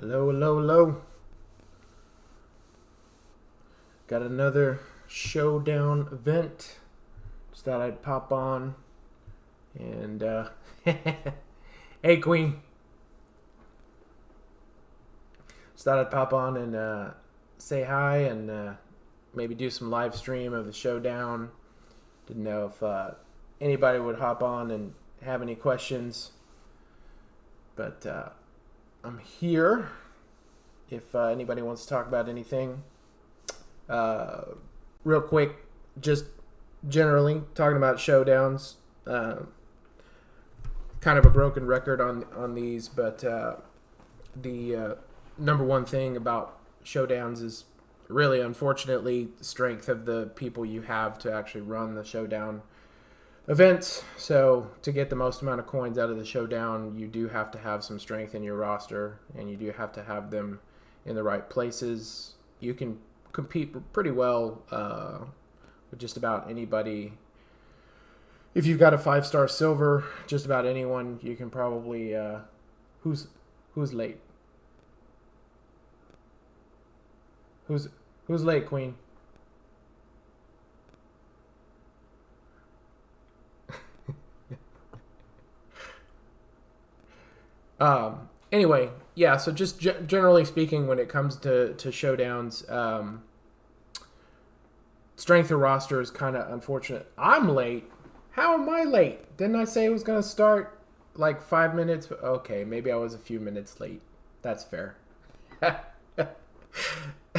Hello, hello, hello. Got another Showdown event. Just thought I'd pop on and hey Queen. Just thought I'd pop on and say hi and maybe do some live stream of the Showdown. Didn't know if anybody would hop on and have any questions, but I'm here if anybody wants to talk about anything. Real quick, just generally talking about showdowns. Kind of a broken record on these, but the number one thing about showdowns is really, unfortunately, the strength of the people you have to actually run the showdown events. So to get the most amount of coins out of the showdown, you do have to have some strength in your roster, and you do have to have them in the right places. You can compete pretty well with just about anybody. If you've got a 5-star silver, just about anyone, you can probably who's late? Who's late, Queen? Anyway, yeah, so just generally speaking, when it comes to showdowns, strength of roster is kind of unfortunate. I'm late. How am I late? Didn't I say it was going to start like 5 minutes? Okay, maybe I was a few minutes late. That's fair.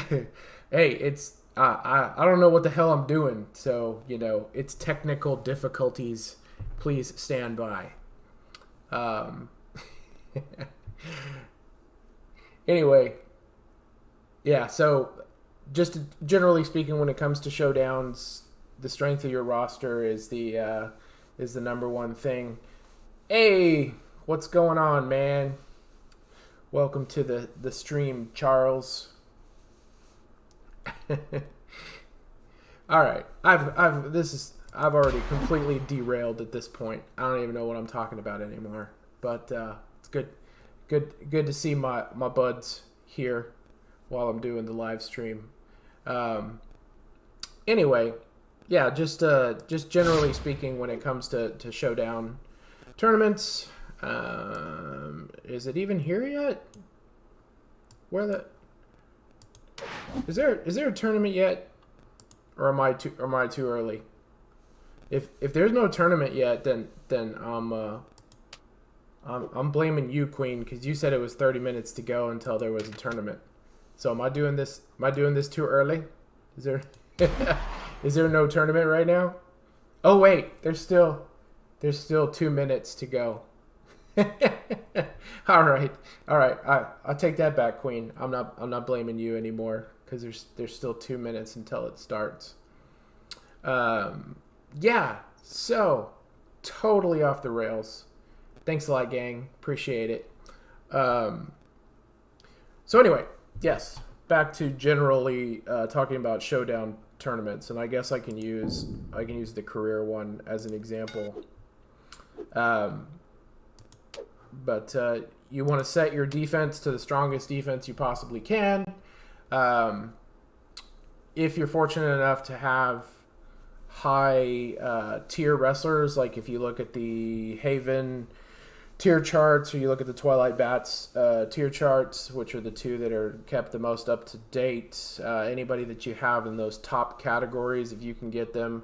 Hey, it's I don't know what the hell I'm doing, so it's technical difficulties. Please stand by. Anyway, yeah, so just generally speaking, when it comes to showdowns, the strength of your roster is the number one thing. Hey, what's going on, man? Welcome to the stream, Charles. All right, I've already completely derailed at this point. I don't even know what I'm talking about anymore. But it's good to see my buds here while I'm doing the live stream. Anyway, yeah, just generally speaking, when it comes to showdown tournaments, is it even here yet? Is there a tournament yet, or am I too early? If there's no tournament yet, then I'm blaming you, Queen, because you said it was 30 minutes to go until there was a tournament. So am I doing this too early? Is there is there no tournament right now? Oh wait, there's still 2 minutes to go. All right. I'll take that back, Queen. I'm not blaming you anymore because there's still 2 minutes until it starts. Yeah. So totally off the rails. Thanks a lot, gang. Appreciate it. So anyway, yes, back to generally talking about showdown tournaments, and I guess I can use the career one as an example. But you want to set your defense to the strongest defense you possibly can. If you're fortunate enough to have high tier wrestlers, like if you look at the Haven tier charts, or you look at the Twilight Bats tier charts, which are the two that are kept the most up to date. Anybody that you have in those top categories, if you can get them,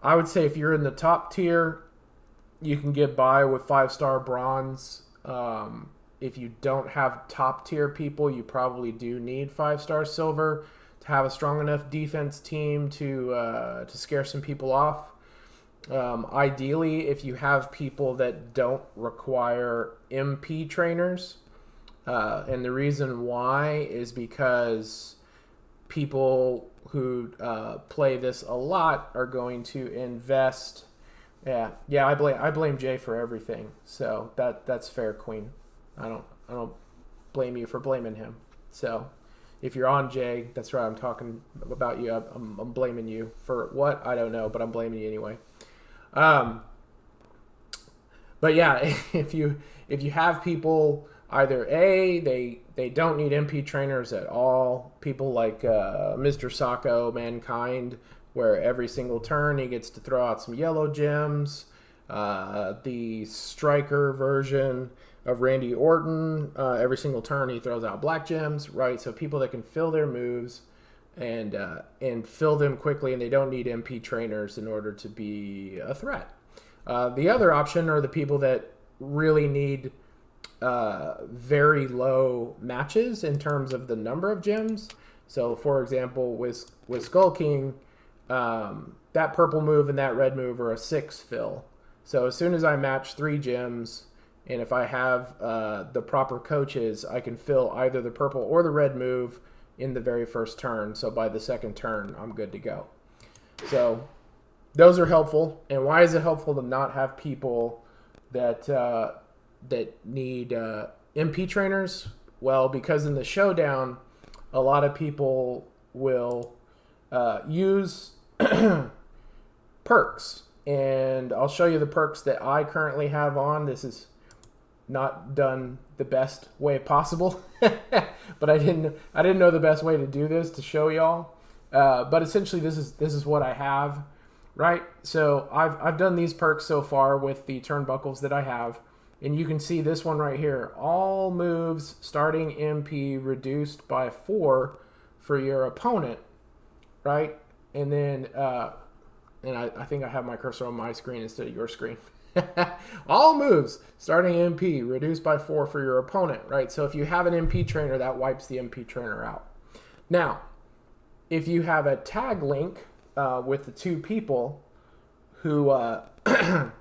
I would say if you're in the top tier, you can get by with 5-star bronze. If you don't have top tier people, you probably do need 5-star silver to have a strong enough defense team to scare some people off. Ideally, if you have people that don't require MP trainers, and the reason why is because people who play this a lot are going to invest. Yeah, I blame Jay for everything, so that's fair, Queen. I don't blame you for blaming him. So if you're on Jay, that's right. I'm talking about you. I'm blaming you for what? I don't know, but I'm blaming you anyway. But yeah, if you have people, either A, they don't need MP trainers at all. People like Mr. Sacco, Mankind, where every single turn he gets to throw out some yellow gems. The striker version of Randy Orton, every single turn he throws out black gems, right? So people that can fill their moves and fill them quickly, and they don't need MP trainers in order to be a threat. The other option are the people that really need very low matches in terms of the number of gems. So, for example, with Skull King, that purple move and that red move are a 6 fill. So as soon as I match 3 gems, and if I have the proper coaches, I can fill either the purple or the red move in the very first turn. So by the second turn, I'm good to go. So those are helpful. And why is it helpful to not have people that need MP trainers? Well, because in the Showdown, a lot of people will use perks. And I'll show you the perks that I currently have on. This is not done the best way possible, but I didn't know the best way to do this to show y'all. But essentially, this is what I have, right? So I've done these perks so far with the turnbuckles that I have, and you can see this one right here. All moves starting MP reduced by 4 for your opponent, right? And then and I think I have my cursor on my screen instead of your screen. All moves starting MP reduced by 4 for your opponent, right? So if you have an MP trainer, that wipes the MP trainer out. Now, if you have a tag link with the 2 people who, the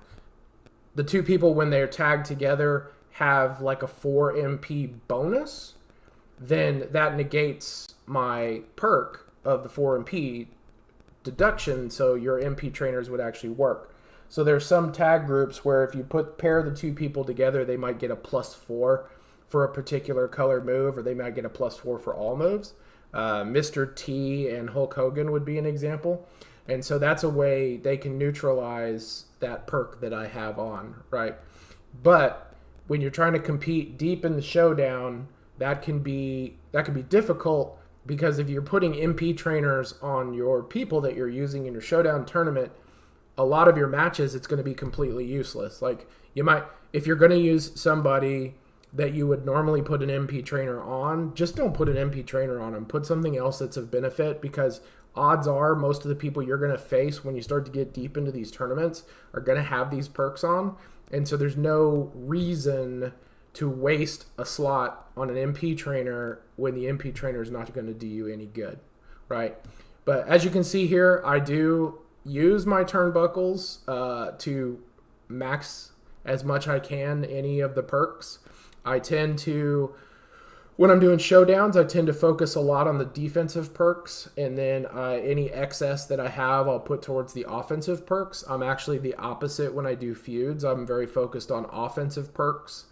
2 people when they're tagged together have like a 4 MP bonus, then that negates my perk of the 4 MP deduction, so your MP trainers would actually work. So there's some tag groups where if you pair the 2 people together, they might get a +4 for a particular color move, or they might get a +4 for all moves. Mr. T and Hulk Hogan would be an example. And so that's a way they can neutralize that perk that I have on, right? But when you're trying to compete deep in the Showdown, that can be difficult, because if you're putting MP trainers on your people that you're using in your Showdown tournament, a lot of your matches, it's going to be completely useless. Like, you might, if you're going to use somebody that you would normally put an MP trainer on, just don't put an MP trainer on them. Put something else that's of benefit, because odds are most of the people you're going to face when you start to get deep into these tournaments are going to have these perks on. And so there's no reason to waste a slot on an MP trainer when the MP trainer is not going to do you any good, right? But as you can see here, I do use my turnbuckles to max as much I can any of the perks. I tend to, when I'm doing Showdowns, I tend to focus a lot on the defensive perks, and then any excess that I have, I'll put towards the offensive perks. I'm actually the opposite when I do feuds. I'm very focused on offensive perks.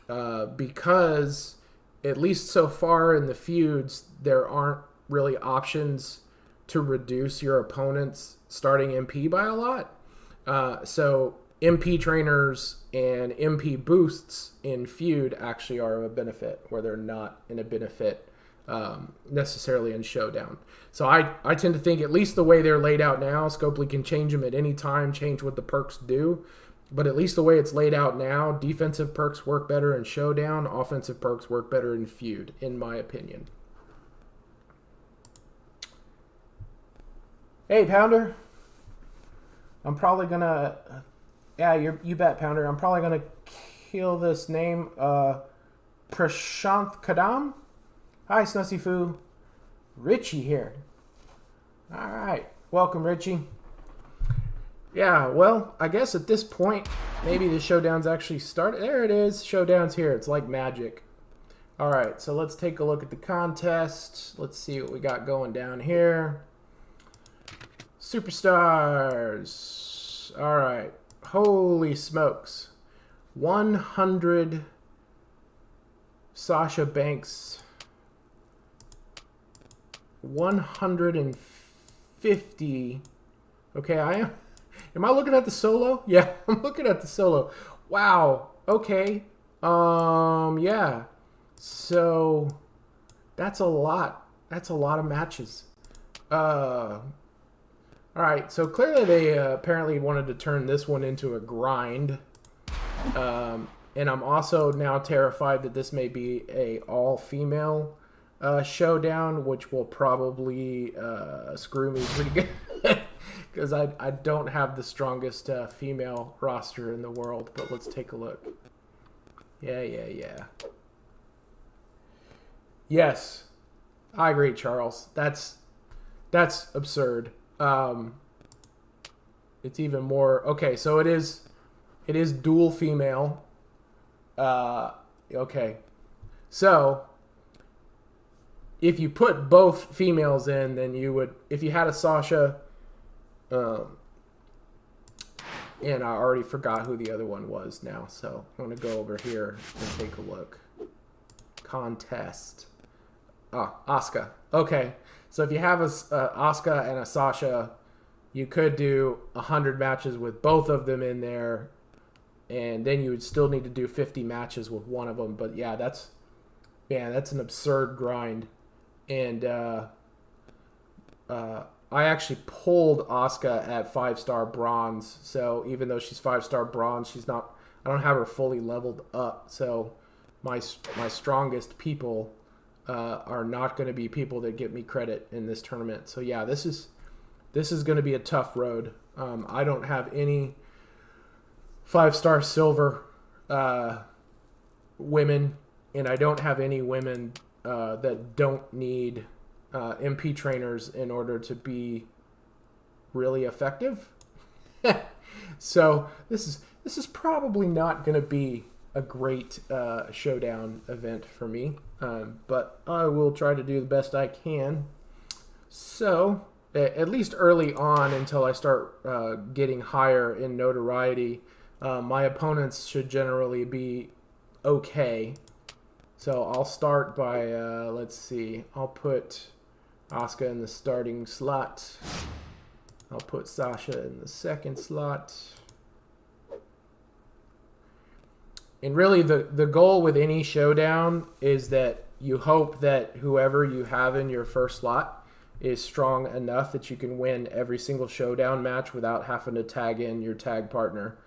Because at least so far in the feuds, there aren't really options to reduce your opponent's starting MP by a lot. So MP trainers and MP boosts in feud actually are a benefit, where they're not in a benefit necessarily in Showdown. So I tend to think, at least the way they're laid out now, Scopely can change them at any time, change what the perks do. But at least the way it's laid out now, defensive perks work better in Showdown, offensive perks work better in feud, in my opinion. Hey, Pounder. I'm probably going to... Yeah, you bet, Pounder. I'm probably going to kill this name. Prashanth Kadam? Hi, Snussy Foo. Richie here. All right. Welcome, Richie. Yeah, well, I guess at this point, maybe the Showdown's actually started. There it is. Showdown's here. It's like magic. All right, so let's take a look at the contest. Let's see what we got going down here. Superstars. All right. Holy smokes. 100 Sasha Banks. 150. Okay, am I looking at the solo? Yeah, I'm looking at the solo. Wow. Okay. Yeah. So that's a lot. That's a lot of matches. All right. So clearly they apparently wanted to turn this one into a grind. And I'm also now terrified that this may be a all-female showdown, which will probably screw me pretty good. Because I don't have the strongest female roster in the world. But let's take a look. Yeah. Yes. I agree, Charles. That's absurd. It's even more... Okay, so it is dual female. Okay. So, if you put both females in, then you would... If you had a Sasha... and I already forgot who the other one was now, so I'm going to go over here and take a look. Contest. Asuka. Okay, so if you have a Asuka and a Sasha, you could do 100 matches with both of them in there, and then you would still need to do 50 matches with one of them. But yeah, that's an absurd grind. And I actually pulled Asuka at 5-star bronze. So even though she's 5-star bronze, she's not. I don't have her fully leveled up. So my strongest people are not going to be people that get me credit in this tournament. So yeah, this is going to be a tough road. I don't have any 5-star silver women, and I don't have any women that don't need MP trainers in order to be really effective. So this is probably not going to be a great showdown event for me, but I will try to do the best I can. So at least early on, until I start getting higher in notoriety, my opponents should generally be okay. So I'll start by, let's see, I'll put Asuka in the starting slot. I'll put Sasha in the second slot. And really the goal with any showdown is that you hope that whoever you have in your first slot is strong enough that you can win every single showdown match without having to tag in your tag partner.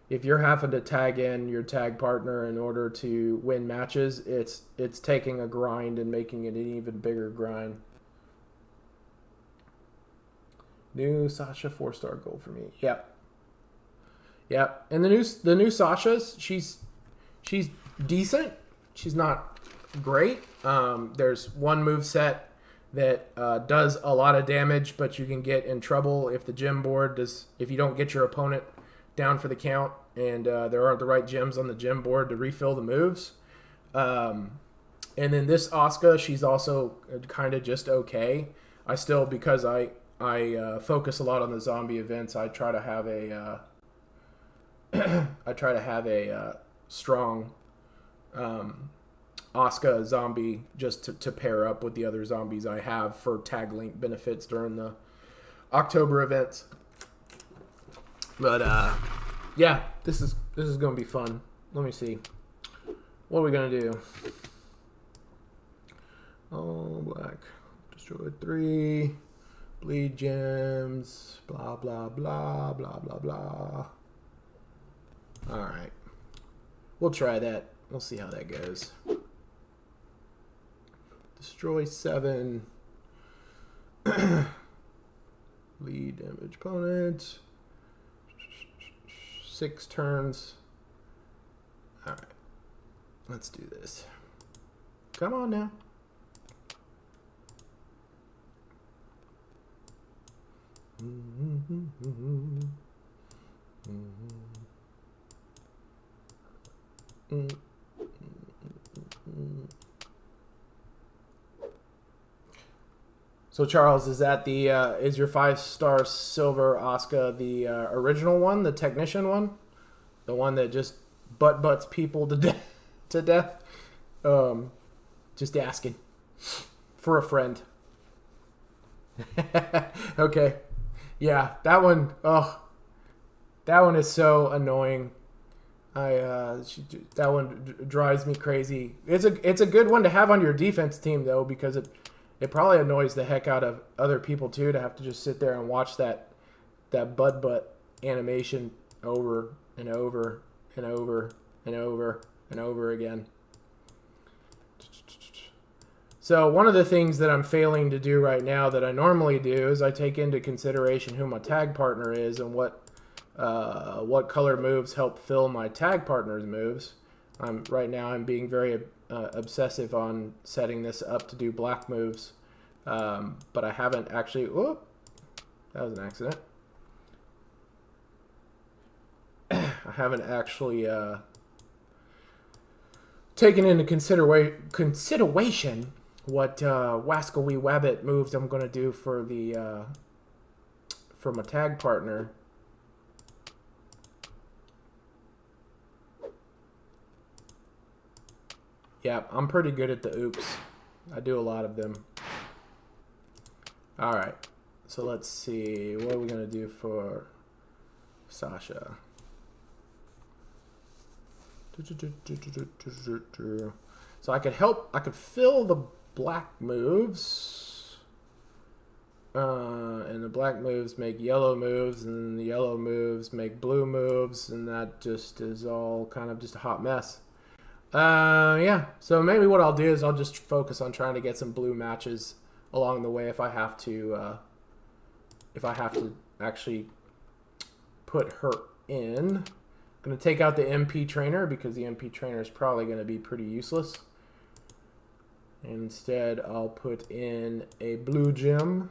If you're having to tag in your tag partner in order to win matches, it's taking a grind and making it an even bigger grind. New Sasha 4-star goal for me. Yep. And the new Sasha's, she's decent. She's not great. There's one moveset that does a lot of damage, but you can get in trouble if the gym board does. If you don't get your opponent down for the count, and there aren't the right gems on the gym board to refill the moves. And then this Asuka, she's also kind of just okay. I still, because I focus a lot on the zombie events, I try to have a strong Asuka zombie just to pair up with the other zombies I have for tag link benefits during the October events. But yeah, this is gonna be fun. Let me see. What are we gonna do? All black. Destroy 3. Bleed gems. Blah blah blah blah blah blah. Alright. We'll try that. We'll see how that goes. Destroy 7. Bleed damage opponent. 6 turns. Alright. Let's do this. Come on now. So Charles, is that the is your 5-star silver Asuka the original one, the technician one, the one that just butts people to death? Just asking for a friend. Okay, yeah, that one. Oh, that one is so annoying. That one drives me crazy. It's a good one to have on your defense team though, because it probably annoys the heck out of other people too to have to just sit there and watch that bud butt animation over and over and over and over and over again. So one of the things that I'm failing to do right now that I normally do is I take into consideration who my tag partner is and what color moves help fill my tag partner's moves. Right now I'm being very obsessive on setting this up to do black moves, but I haven't actually. Whoop, that was an accident. I haven't actually taken into consideration what Wascally Wabbit moves I'm going to do for my tag partner. Yeah, I'm pretty good at the oops. I do a lot of them. All right, so let's see. What are we going to do for Sasha? So I could fill the black moves, and the black moves make yellow moves, and the yellow moves make blue moves, and that just is all kind of just a hot mess. Yeah, so maybe what I'll do is I'll just focus on trying to get some blue matches along the way if I have to actually put her in. I'm going to take out the MP trainer because the MP trainer is probably going to be pretty useless. Instead, I'll put in a blue gem.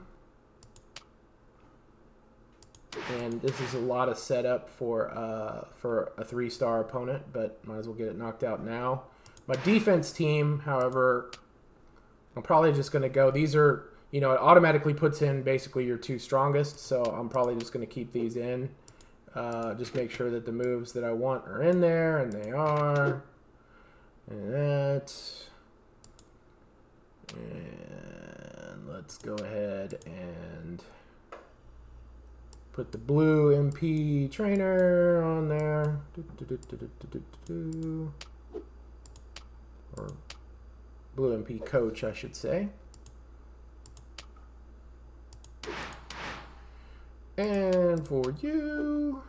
And this is a lot of setup for a 3-star opponent, but might as well get it knocked out now. My defense team, however, I'm probably just going to go. These are, it automatically puts in basically your 2 strongest, so I'm probably just going to keep these in. Just make sure that the moves that I want are in there, and they are. And that. And let's go ahead and put the blue MP trainer on there. Or blue MP coach, I should say. And for you,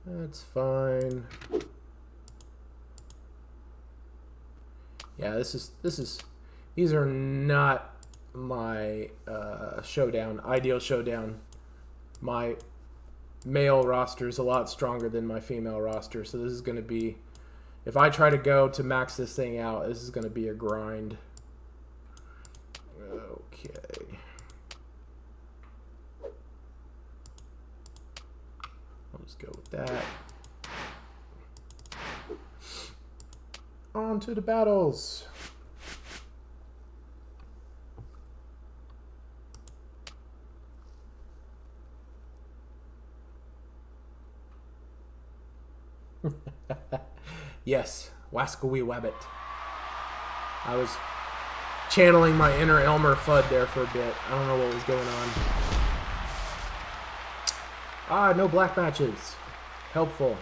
that's fine. Yeah, these are not my ideal showdown. My male roster is a lot stronger than my female roster, so this is going to be, if I try to go to max this thing out, this is going to be a grind. Okay. I'll just go with that. On to the battles. Yes, Wascally Wabbit. I was channeling my inner Elmer Fudd there for a bit. I don't know what was going on. No black matches. Helpful.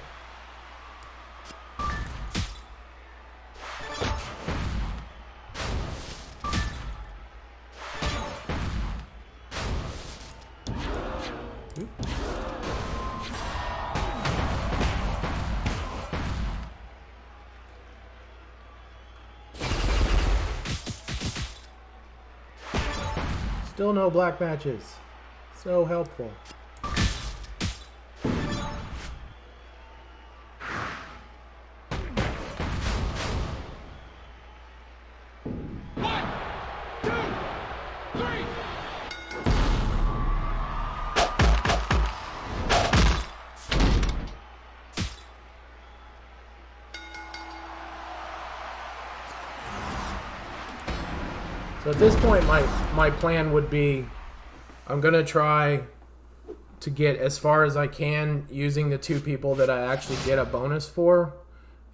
Still no black matches. So helpful. So at this point, my plan would be, I'm going to try to get as far as I can using the 2 people that I actually get a bonus for.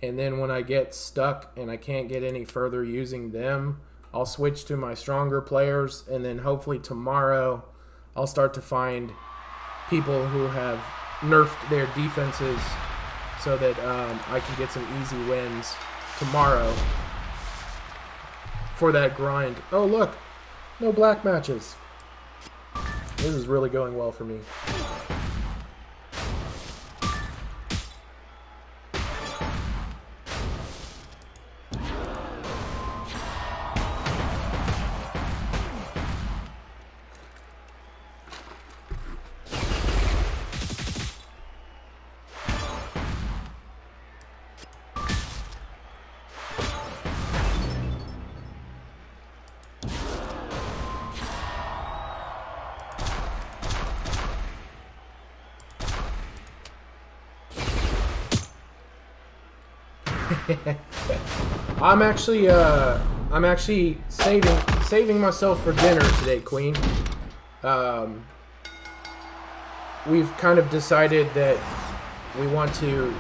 And then when I get stuck and I can't get any further using them, I'll switch to my stronger players. And then hopefully tomorrow, I'll start to find people who have nerfed their defenses so that I can get some easy wins tomorrow for that grind. Oh, look. No black matches. This is really going well for me. I'm actually saving myself for dinner today, Queen. We've kind of decided that we want to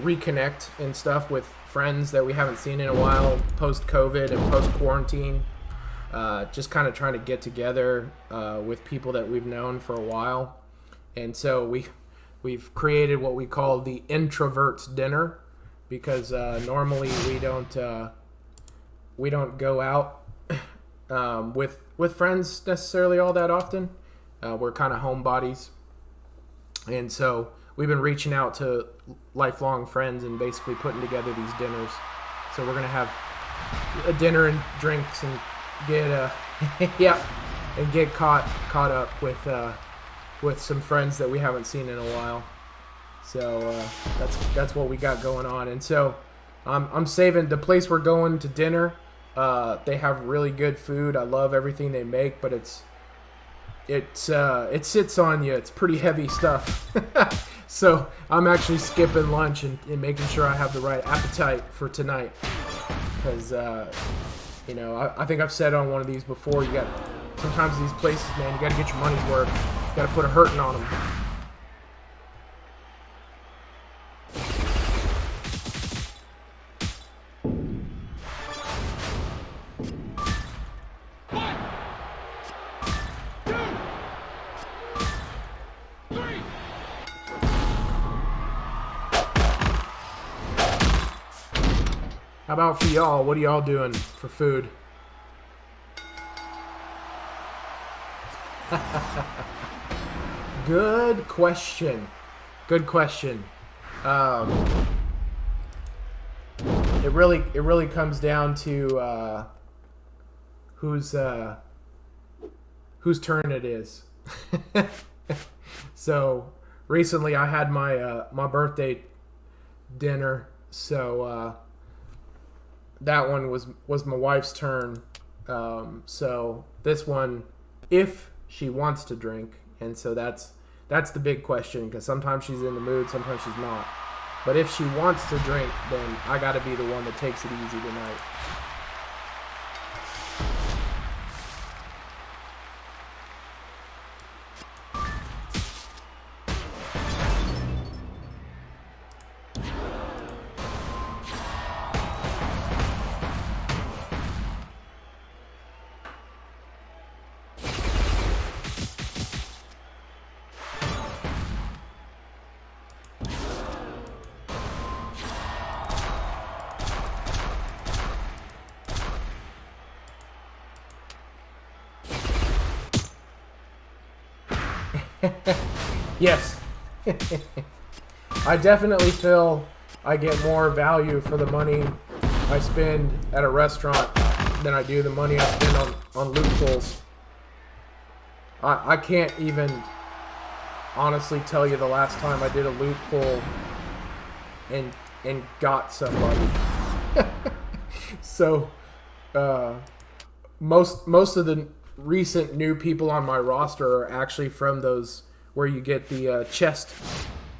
reconnect and stuff with friends that we haven't seen in a while, post-COVID and post-quarantine. Just kind of trying to get together with people that we've known for a while. And so we've created what we call the Introverts Dinner, because normally we don't go out with friends necessarily all that often. We're kind of homebodies, and so we've been reaching out to lifelong friends and basically putting together these dinners. So we're gonna have a dinner and drinks and get get caught up with some friends that we haven't seen in a while. So that's what we got going on. And so I'm saving the place we're going to dinner. They have really good food. I love everything they make, but it sits on you. It's pretty heavy stuff. So I'm actually skipping lunch and making sure I have the right appetite for tonight. Because I think I've said on one of these before, sometimes these places, man, you got to get your money's worth. You got to put a hurting on them. How about for y'all? What are y'all doing for food? Good question. Good question. It really comes down to whose turn it is. So recently I had my birthday dinner, so that one was my wife's turn. So this one, if she wants to drink, and so that's the big question, because sometimes she's in the mood, sometimes she's not. But if she wants to drink, then I got to be the one that takes it easy tonight. Yes. I definitely feel I get more value for the money I spend at a restaurant than I do the money I spend on loot pulls. I can't even honestly tell you the last time I did a loot pull and got somebody. So most of the recent new people on my roster are actually from those where you get the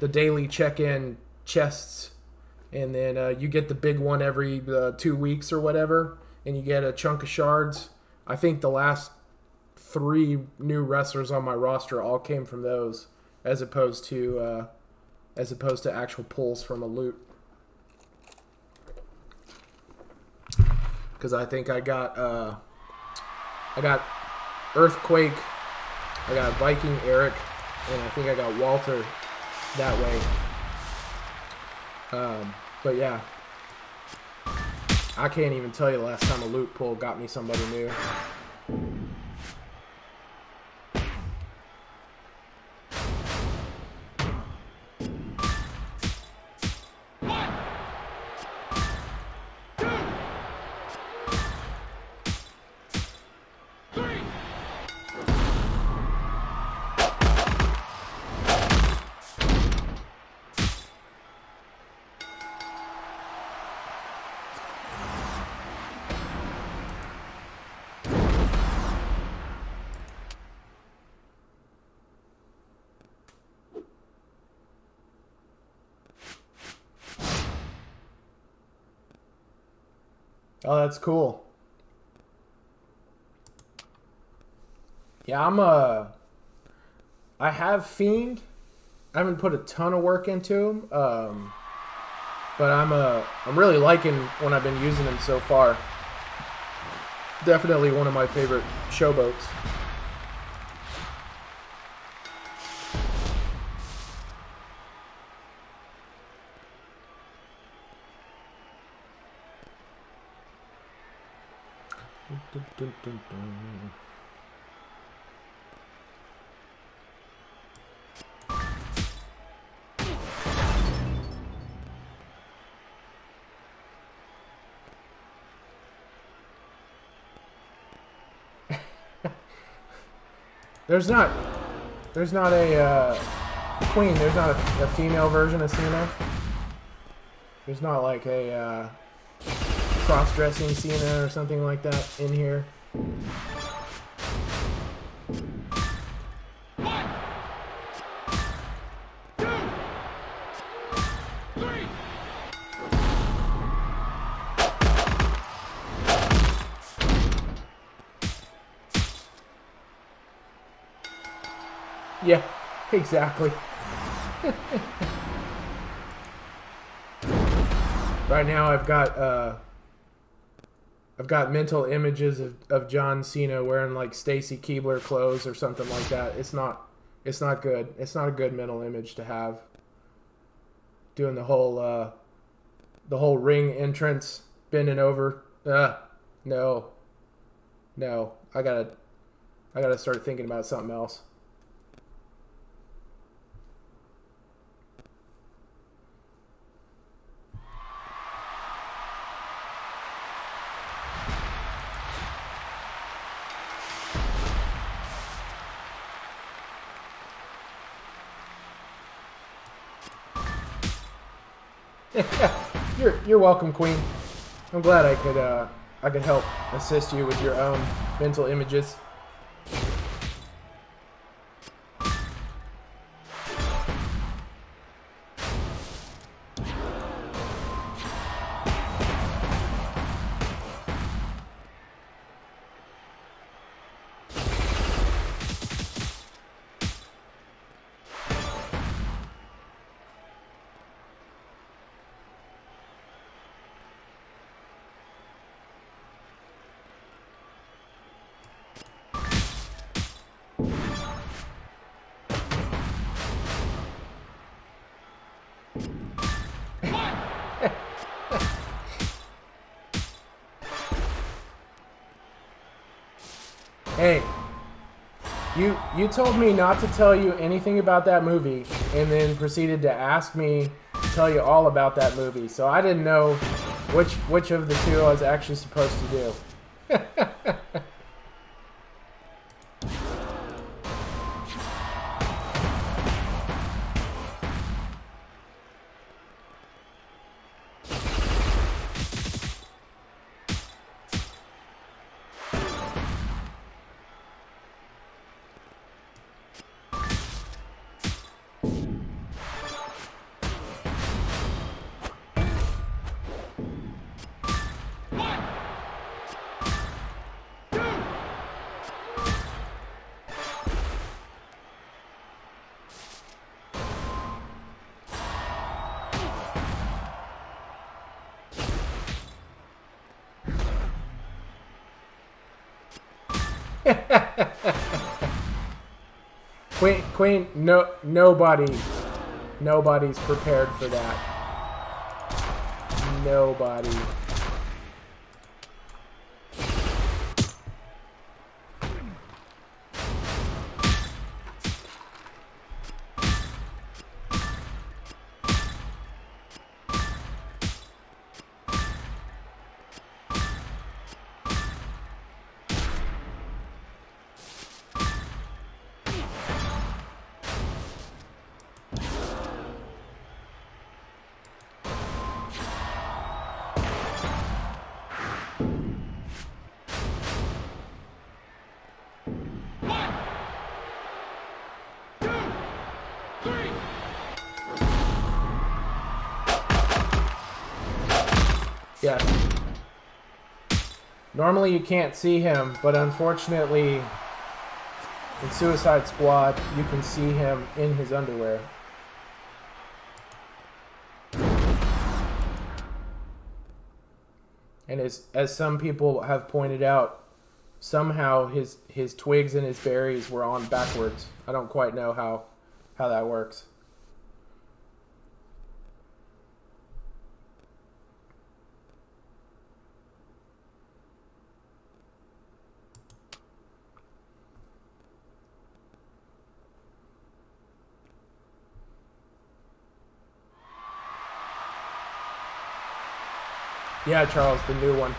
the daily check-in chests, and then you get the big one every 2 weeks or whatever, and you get a chunk of shards. I think the last 3 new wrestlers on my roster all came from those, as opposed to actual pulls from a loot. Because I think I got Earthquake, I got Viking Eric, and I think I got Walter that way. But yeah, I can't even tell you the last time a loot pull got me somebody new. Oh, that's cool. Yeah, I have Fiend. I haven't put a ton of work into him, but I'm really liking when I've been using him so far. Definitely one of my favorite showboats. Dun, dun, dun, dun. There's not a queen. There's not a female version of Cena. There's not like a cross-dressing Cena or something like that in here. Yeah, exactly. Right now I've got mental images of John Cena wearing like Stacy Keibler clothes or something like that. It's not good. It's not a good mental image to have. Doing the whole ring entrance, bending over. No. I gotta start thinking about something else. You're welcome, Queen. I'm glad I could help assist you with your own mental images. Hey, you told me not to tell you anything about that movie, and then proceeded to ask me to tell you all about that movie. So I didn't know which of the two I was actually supposed to do. Queen, nobody's prepared for that. Nobody. Yes. Normally you can't see him, but unfortunately in Suicide Squad you can see him in his underwear. And as some people have pointed out, somehow his twigs and his berries were on backwards. I don't quite know how that works. Yeah, Charles, the new one.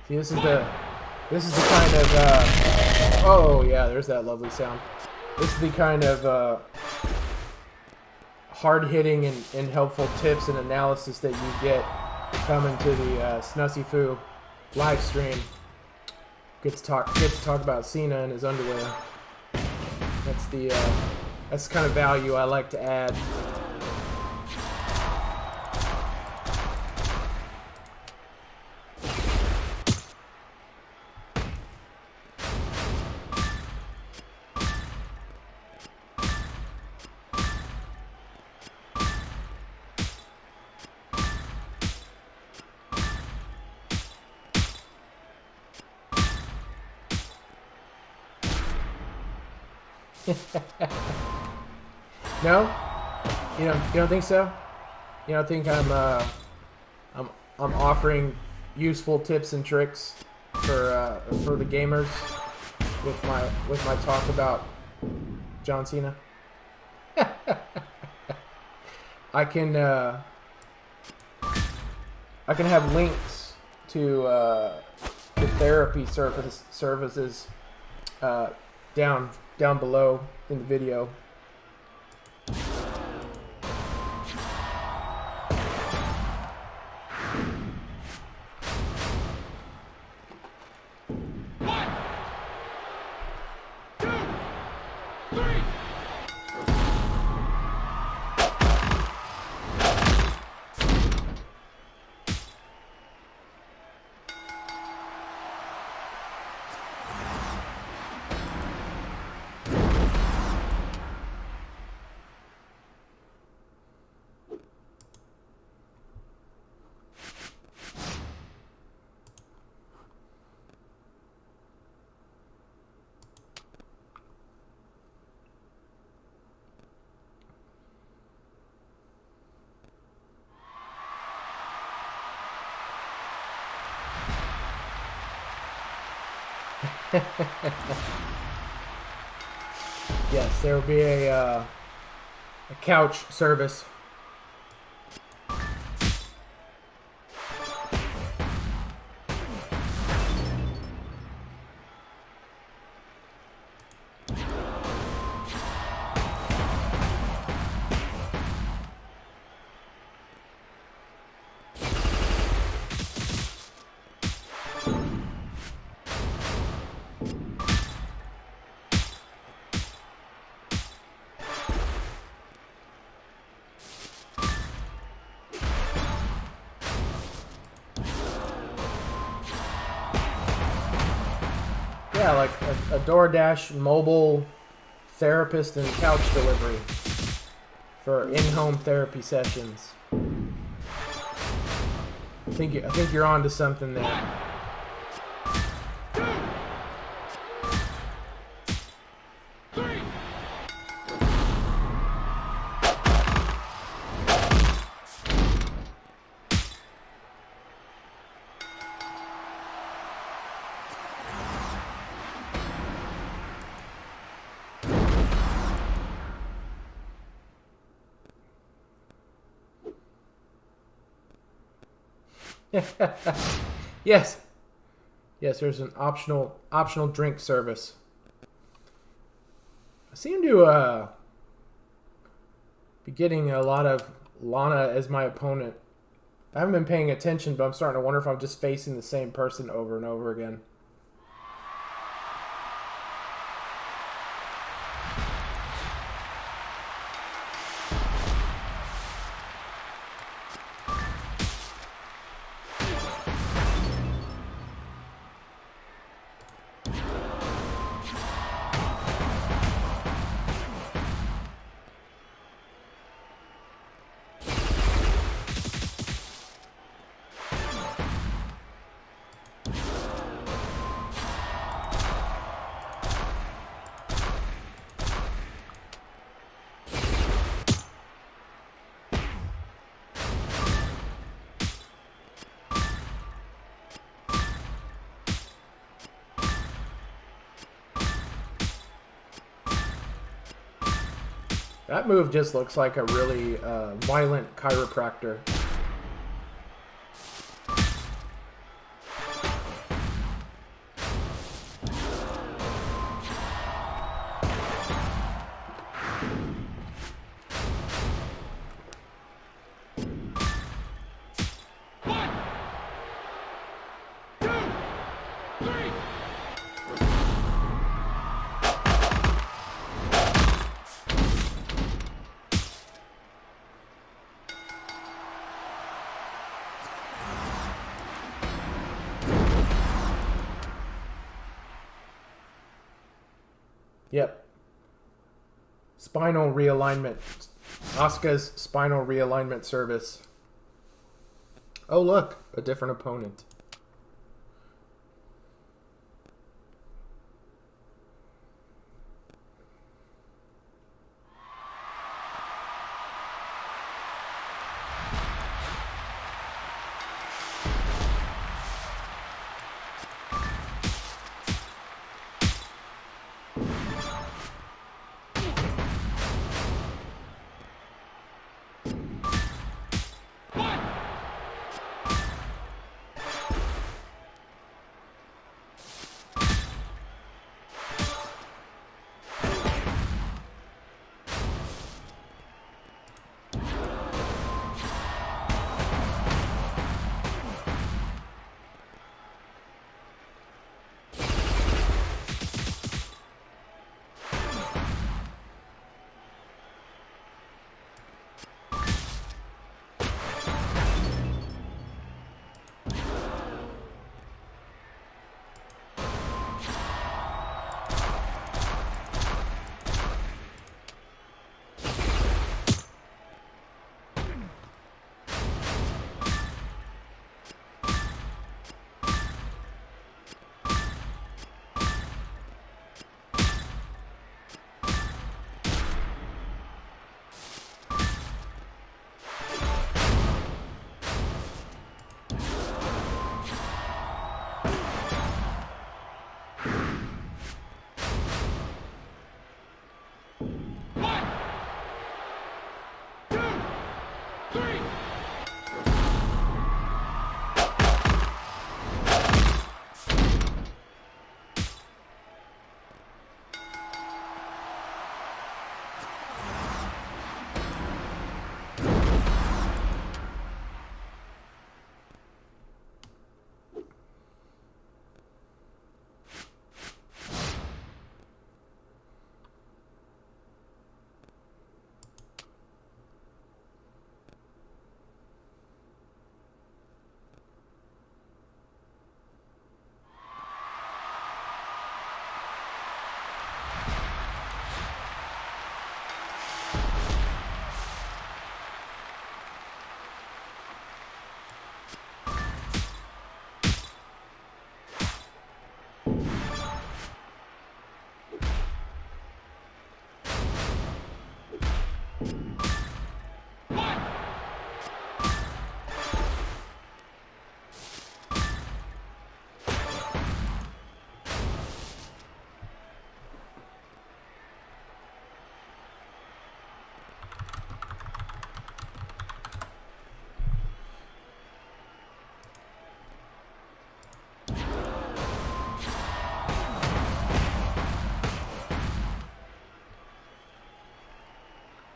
See, this is the kind of oh yeah, there's that lovely sound. This is the kind of hard-hitting and helpful tips and analysis that you get coming to the Snussy Foo live stream. Get to talk about Cena and his underwear. That's the kind of value I like to add. No? You don't think so? You don't think I'm offering useful tips and tricks for the gamers with my talk about John Cena? I can have links to therapy services down below in the video. Yes, there will be a couch service. Yeah, like a DoorDash mobile therapist and couch delivery for in-home therapy sessions. I think you're onto something there. Yes. Yes, there's an optional drink service. I seem to be getting a lot of Lana as my opponent. I haven't been paying attention, but I'm starting to wonder if I'm just facing the same person over and over again. That move just looks like a really violent chiropractor. Yep. Spinal realignment. Asuka's spinal realignment service. Oh, look. A different opponent.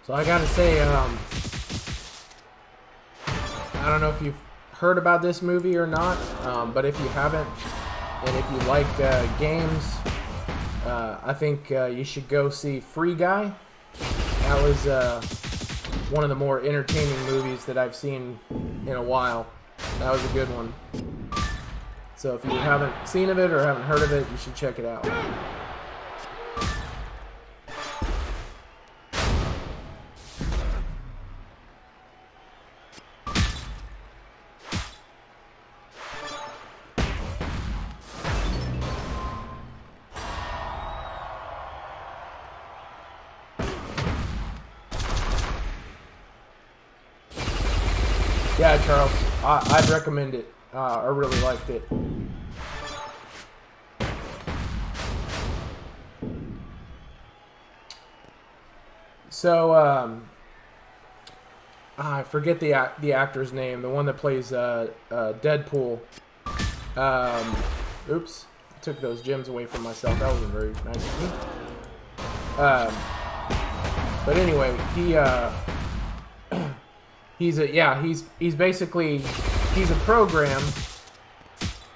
So I gotta say, I don't know if you've heard about this movie or not, but if you haven't, and if you like games, I think you should go see Free Guy. That was one of the more entertaining movies that I've seen in a while. That was a good one. So if you haven't seen of it or haven't heard of it, you should check it out. Yeah, Charles, I'd recommend it. I really liked it. So, I forget the actor's name, the one that plays Deadpool. Oops, took those gems away from myself. That wasn't very nice of me. But anyway, he's basically a program,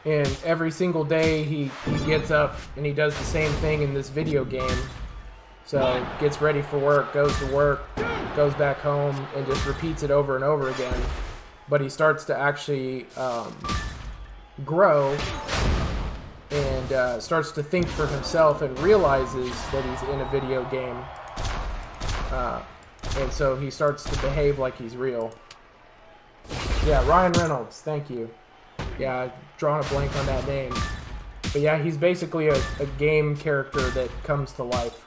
and every single day he gets up and he does the same thing in this video game. So gets ready for work, goes to work, goes back home, and just repeats it over and over again. But he starts to actually grow and starts to think for himself and realizes that he's in a video game. And so he starts to behave like he's real. Yeah, Ryan Reynolds, thank you. Yeah, I've drawn a blank on that name. But yeah, he's basically a game character that comes to life.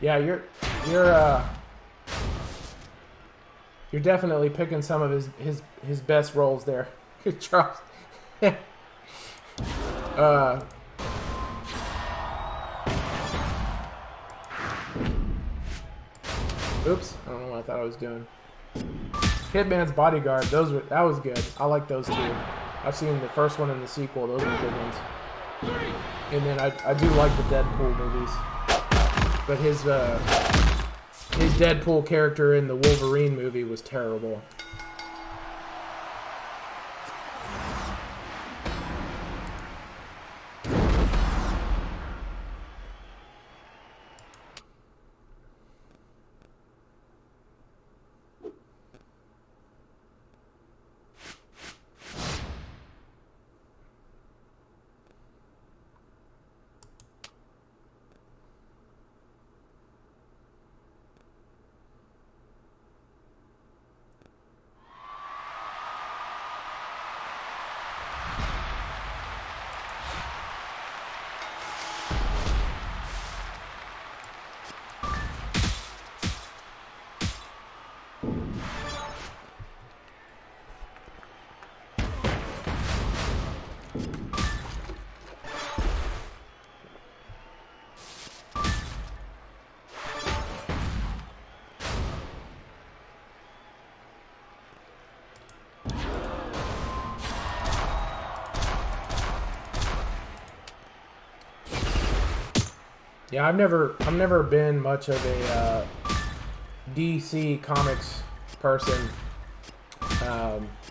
Yeah, you're definitely picking some of his best roles there. Good job. Oops, I don't know what I thought I was doing. Hitman's Bodyguard, that was good. I like those two. I've seen the first one and the sequel, those are good ones. And then I do like the Deadpool movies. But his Deadpool character in the Wolverine movie was terrible. Yeah, I've never been much of a DC Comics person,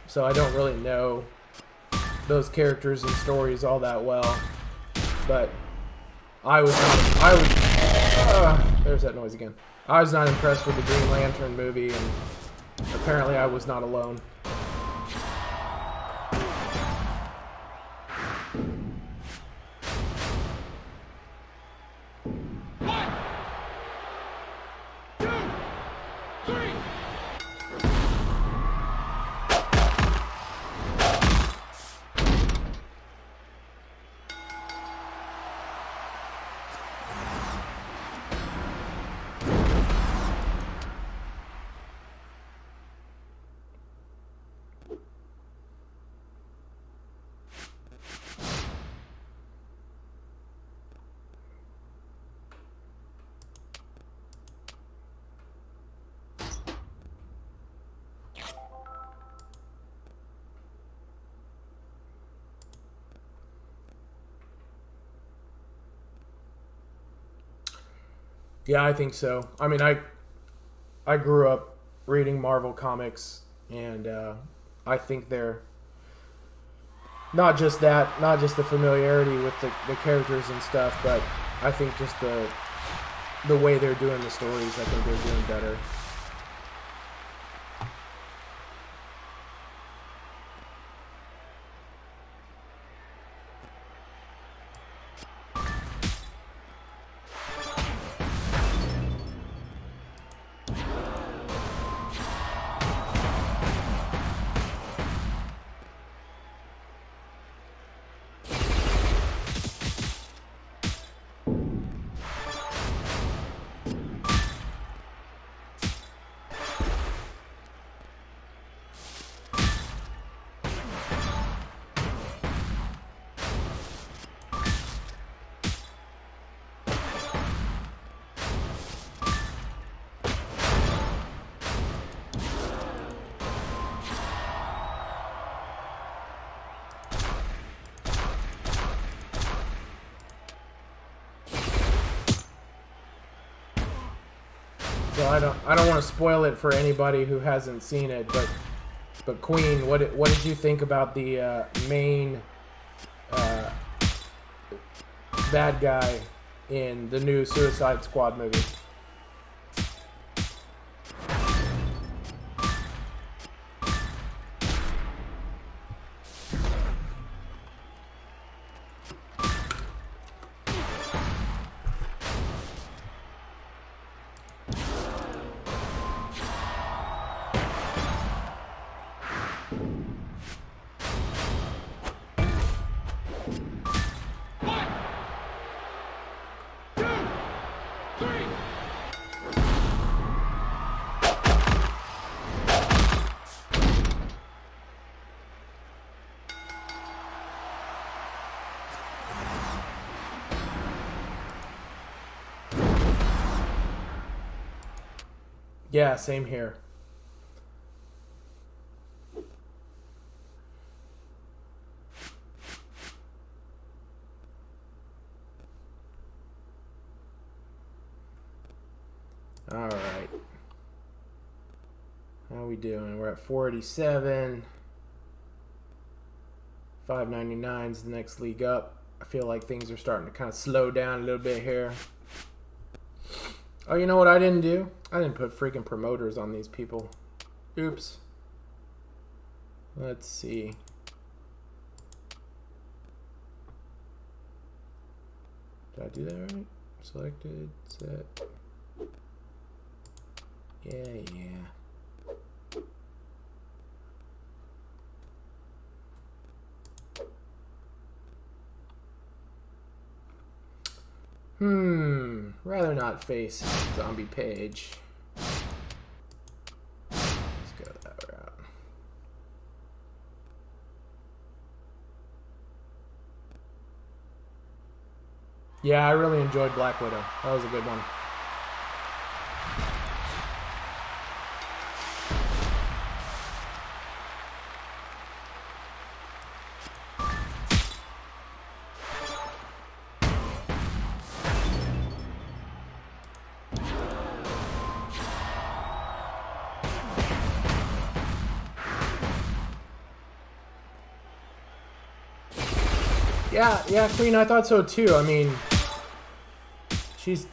so I don't really know those characters and stories all that well. But there's that noise again. I was not impressed with the Green Lantern movie, and apparently I was not alone. Yeah, I think so. I mean, I grew up reading Marvel comics, and I think they're not just that, not just the familiarity with the characters and stuff, but I think just the way they're doing the stories, I think they're doing better. So I don't want to spoil it for anybody who hasn't seen it, but Queen, what did you think about the main bad guy in the new Suicide Squad movie? Yeah, same here. All right. How we doing? We're at 487. 599 is the next league up. I feel like things are starting to kind of slow down a little bit here. Oh, you know what I didn't do? I didn't put freaking promoters on these people. Oops. Let's see. Did I do that right? Selected, set. Yeah. Rather not face Zombie Page. Let's go that route. Yeah, I really enjoyed Black Widow. That was a good one. Yeah, Queen, I thought so too. I mean, she's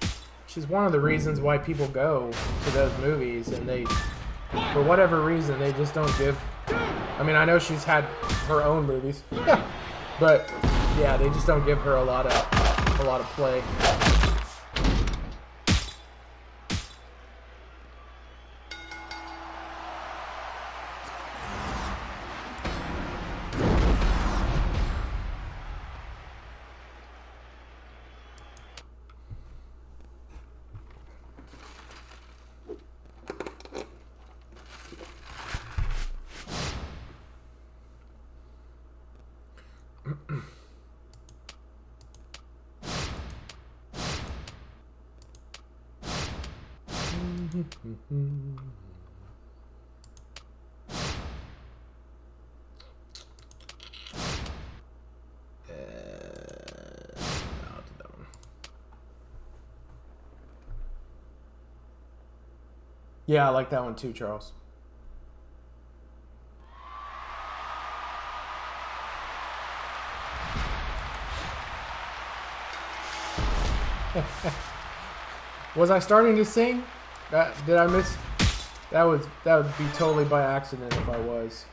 one of the reasons why people go to those movies, and they, for whatever reason, they just don't give. I mean, I know she's had her own movies, but yeah, they just don't give her a lot of play. Yeah, I like that one too, Charles. Was I starting to sing? Did I miss? That would be totally by accident if I was.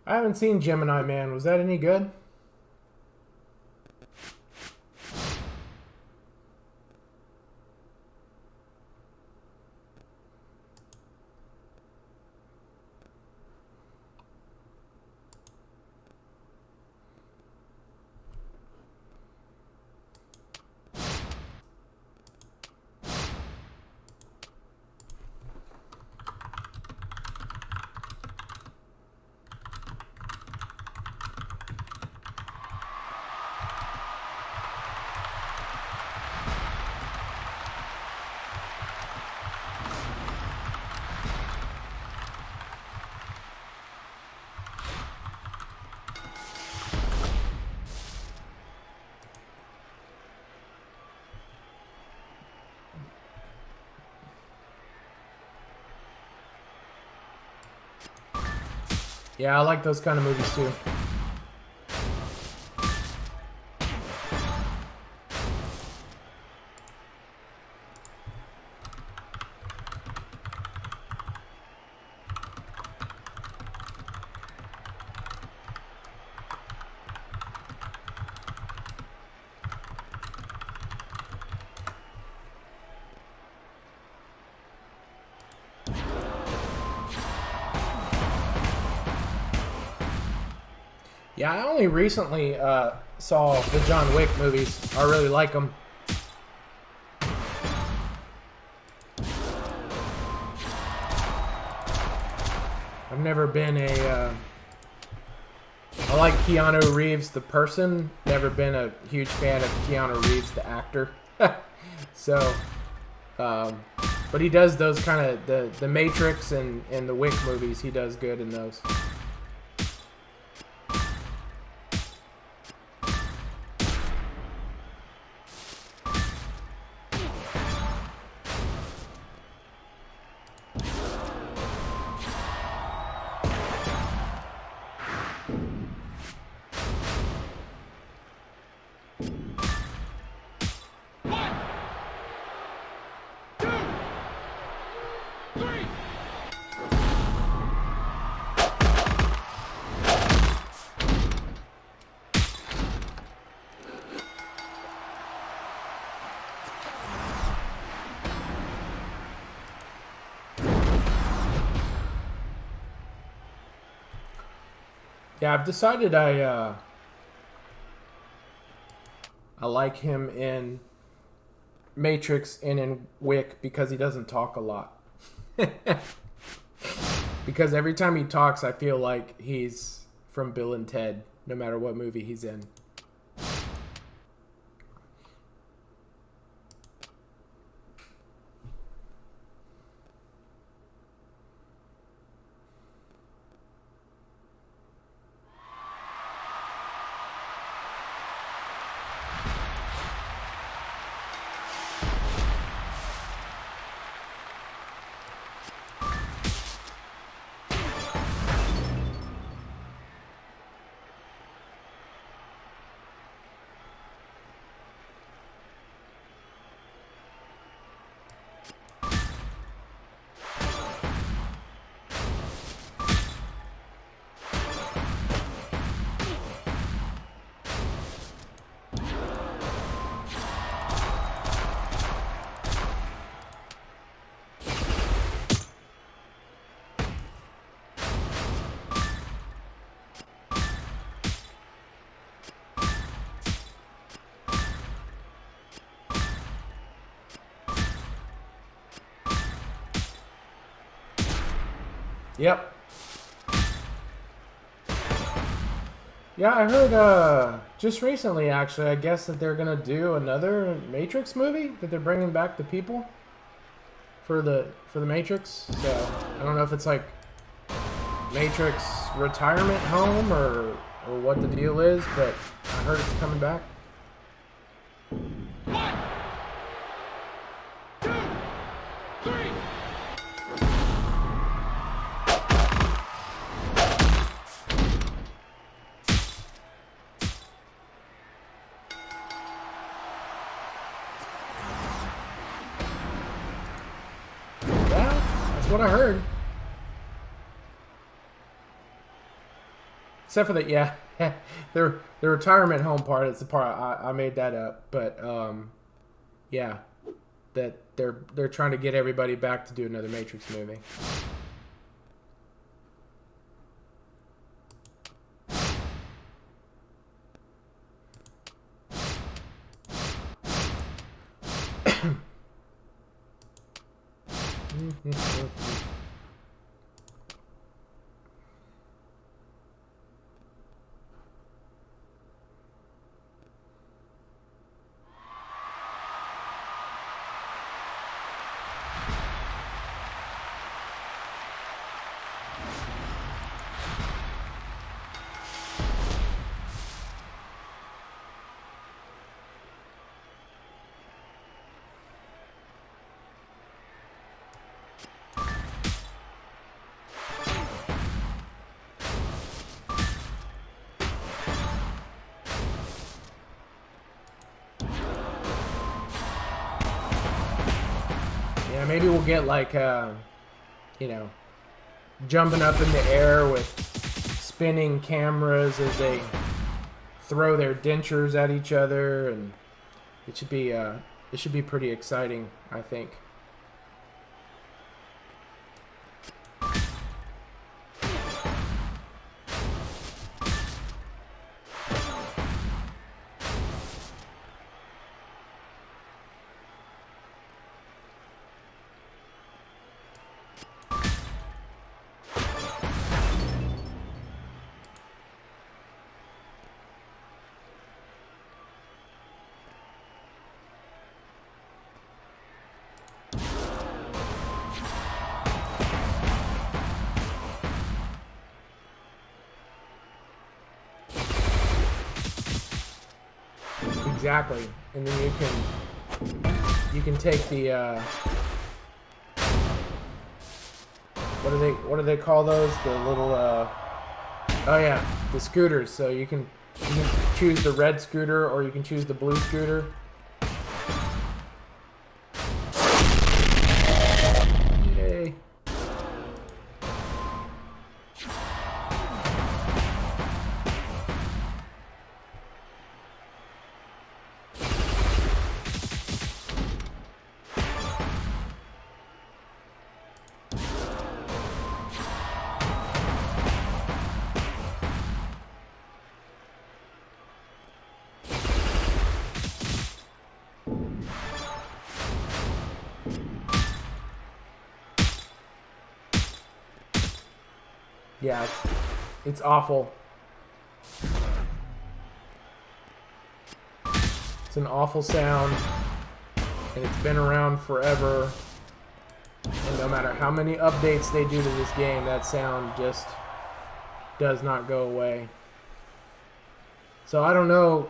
I haven't seen Gemini Man. Was that any good? Yeah, I like those kind of movies too. Yeah, I only recently saw the John Wick movies. I really like them. I've never been a... I like Keanu Reeves, the person. Never been a huge fan of Keanu Reeves, the actor. So, but he does those kind of... The Matrix and the Wick movies, he does good in those. Yeah, I've decided I like him in Matrix and in Wick because he doesn't talk a lot. Because every time he talks, I feel like he's from Bill and Ted, no matter what movie he's in. Yep. Yeah, I heard just recently, actually, I guess that they're gonna do another Matrix movie, that they're bringing back the people for the Matrix. So I don't know if it's like Matrix retirement home or what the deal is, but I heard it's coming back. 1, 2, 3. Yeah, that's what I heard. Except for that, yeah, the retirement home part is the part I made that up, but yeah, that they're trying to get everybody back to do another Matrix movie. Yeah, maybe we'll get like, you know, jumping up in the air with spinning cameras as they throw their dentures at each other, and it should be pretty exciting, I think. Exactly, and then you can take the what do they call those? The little oh yeah, the scooters. So you can choose the red scooter or you can choose the blue scooter. Yay. Yeah, it's awful. It's an awful sound, and it's been around forever. And no matter how many updates they do to this game, that sound just does not go away. So I don't know.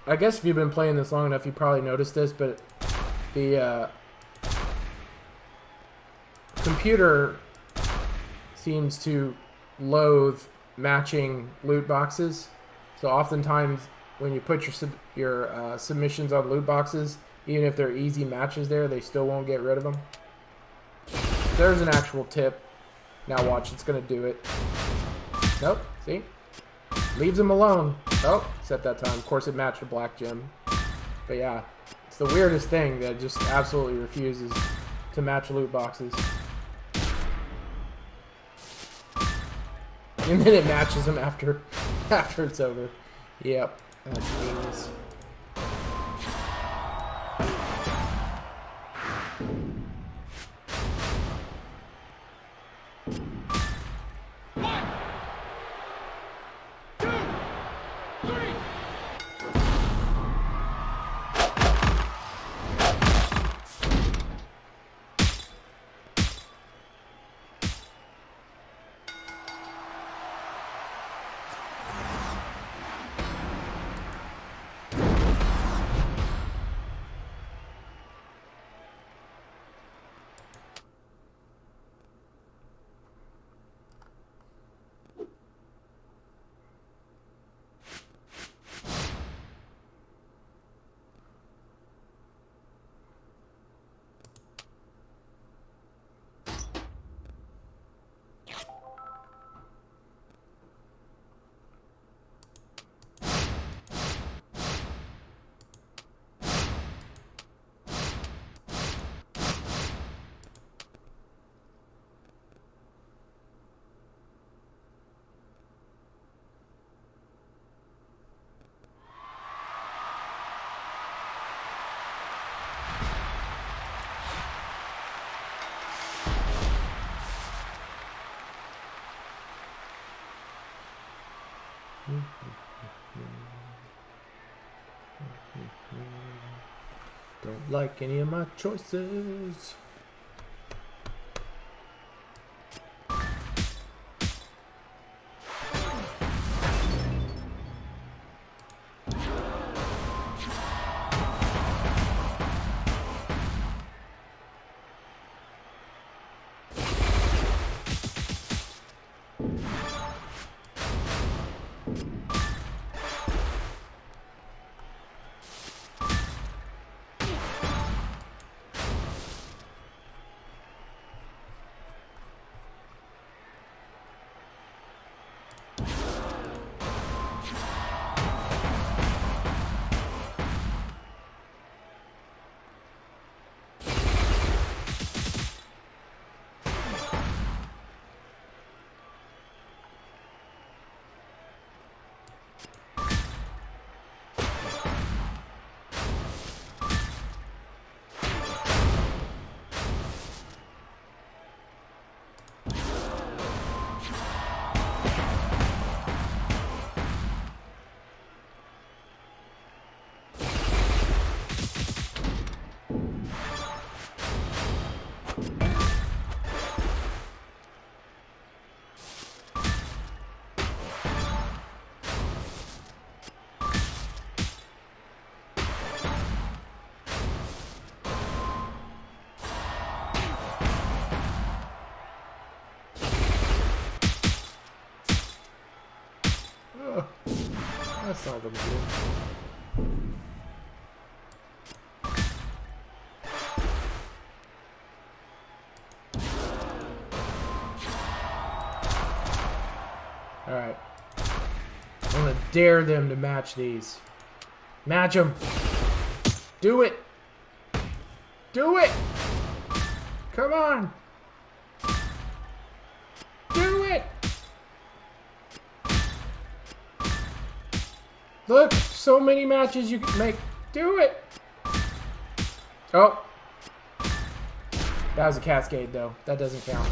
I guess if you've been playing this long enough, you probably noticed this, but the computer seems to loathe matching loot boxes. So oftentimes when you put your submissions on loot boxes, even if they're easy matches there, they still won't get rid of them. There's an actual tip. Now watch, it's gonna do it. Nope, see? Leaves them alone. Oh, except that time. Of course it matched a black gem. But yeah, it's the weirdest thing that just absolutely refuses to match loot boxes. And then it matches them after it's over. Yep, that's genius. Don't like any of my choices. That's not gonna be good. Alright. I'm gonna dare them to match these. Match them. Do it. Do it. Come on. Do it. Look, so many matches you can make. Do it. Oh. That was a cascade, though. That doesn't count.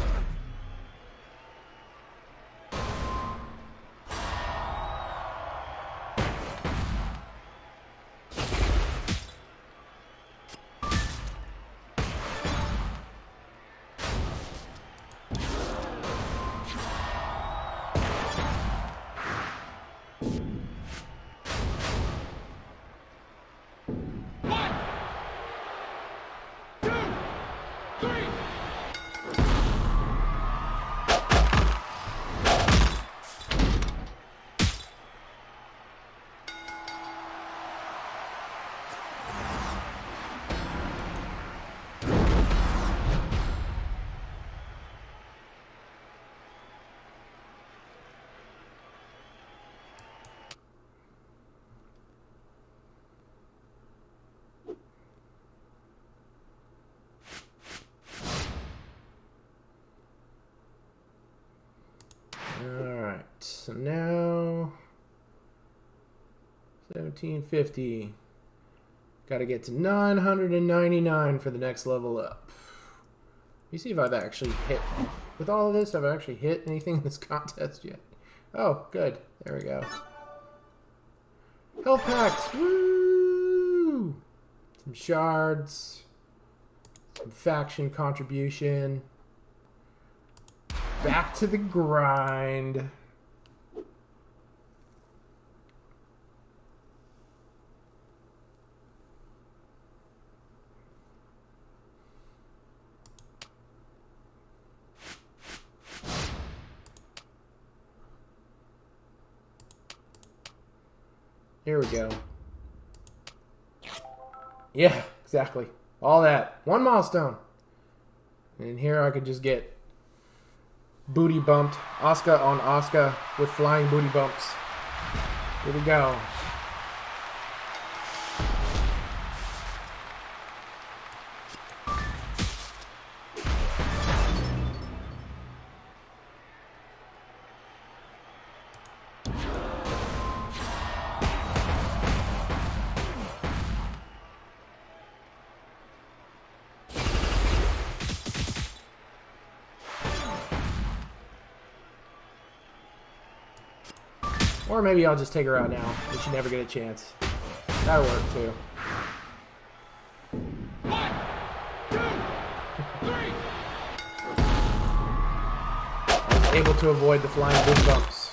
Alright, so now 1750. Got to get to 999 for the next level up. Let me see if I've actually hit, with all of this, have I actually hit anything in this contest yet? Oh, good. There we go. Health packs! Woo! Some shards. Some faction contribution. Back to the grind. Here we go. Yeah, exactly. All that. One milestone. And here I could just get booty bumped. Asuka on Asuka with flying booty bumps. Here we go. Or maybe I'll just take her out now, and she never get a chance. That'll work too. 1, 2, 3. I was able to avoid the flying big bumps.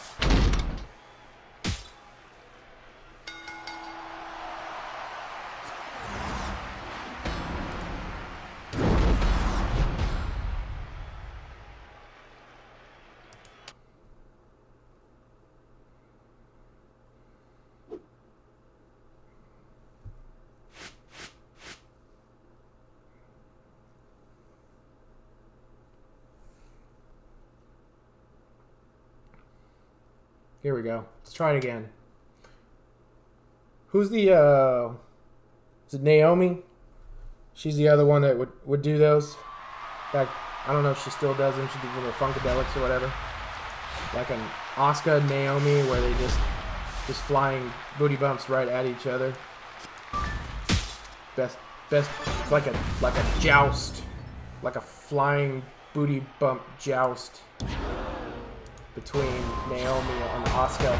Here we go. Let's try it again. Who's the, is it Naomi? She's the other one that would do those. Back, I don't know if she still does them. She did the Funkadelics or whatever. Like an Asuka and Naomi where they just flying booty bumps right at each other. Best, it's like a joust. Like a flying booty bump joust between Naomi and Asuka.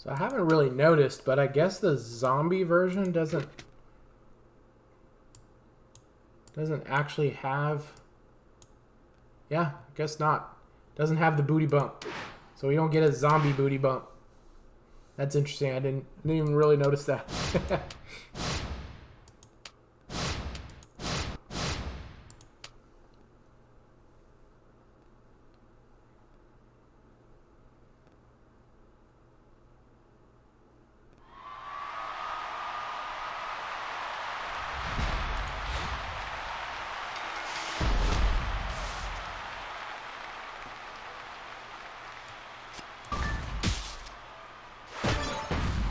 So I haven't really noticed, but I guess the zombie version doesn't actually have... Yeah, I guess not. Doesn't have the booty bump. So we don't get a zombie booty bump. That's interesting. I didn't even really notice that.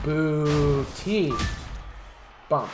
Booty bump.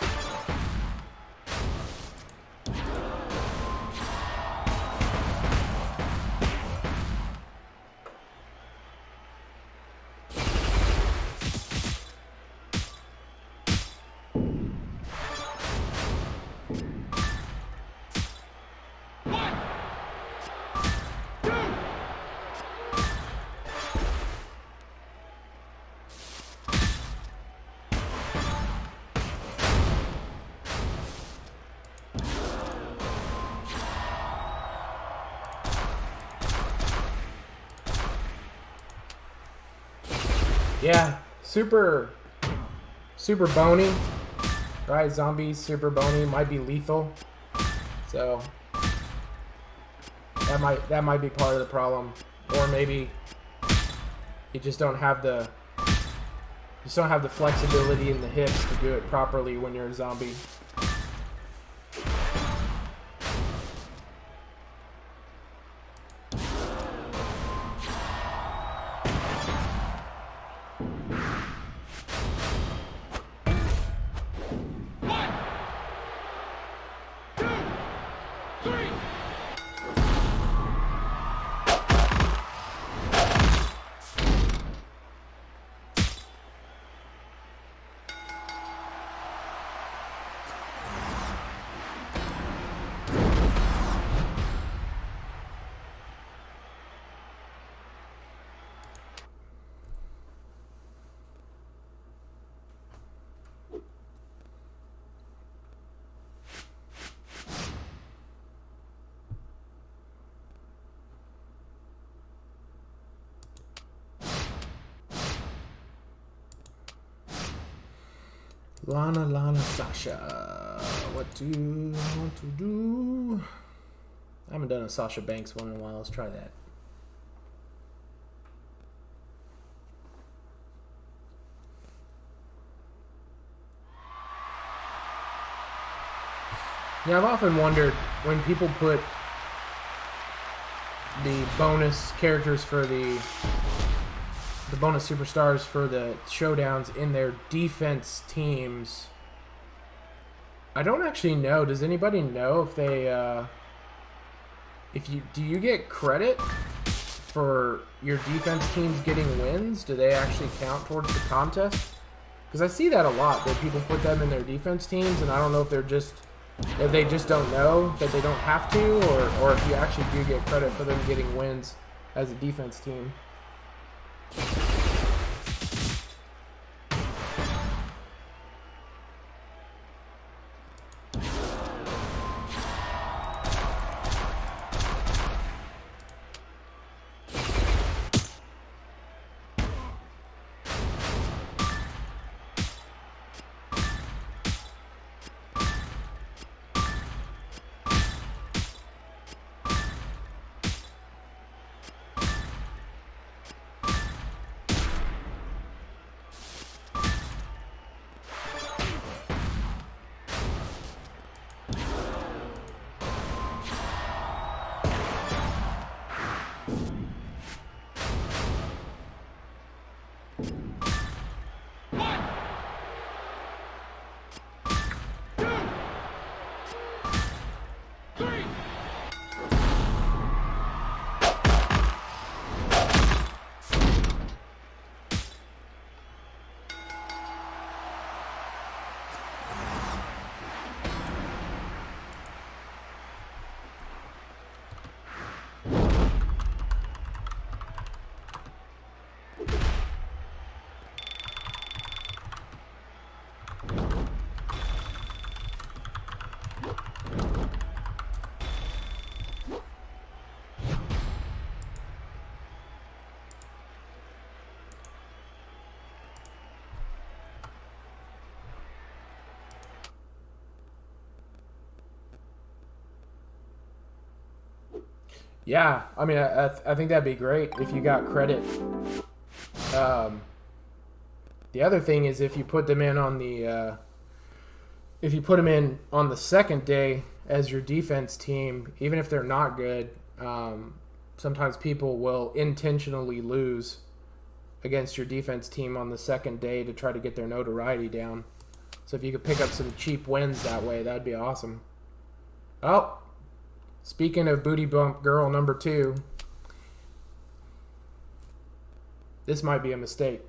Yeah, super bony, right? Zombies, super bony, might be lethal. So that might be part of the problem, or maybe you just don't have the flexibility in the hips to do it properly when you're a zombie. Lana, Sasha. What do you want to do? I haven't done a Sasha Banks one in a while. Let's try that. Yeah, I've often wondered when people put the bonus characters for the bonus superstars for the showdowns in their defense teams. I don't actually know. Does anybody know if they do you get credit for your defense teams getting wins? Do they actually count towards the contest? Because I see that a lot, that people put them in their defense teams, and I don't know if they just don't know that they don't have to, or if you actually do get credit for them getting wins as a defense team. Yeah, I mean, I think that'd be great if you got credit. The other thing is if you put them in on the second day as your defense team, even if they're not good, sometimes people will intentionally lose against your defense team on the second day to try to get their notoriety down. So if you could pick up some cheap wins that way, that'd be awesome. Oh, speaking of booty bump girl number 2, this might be a mistake.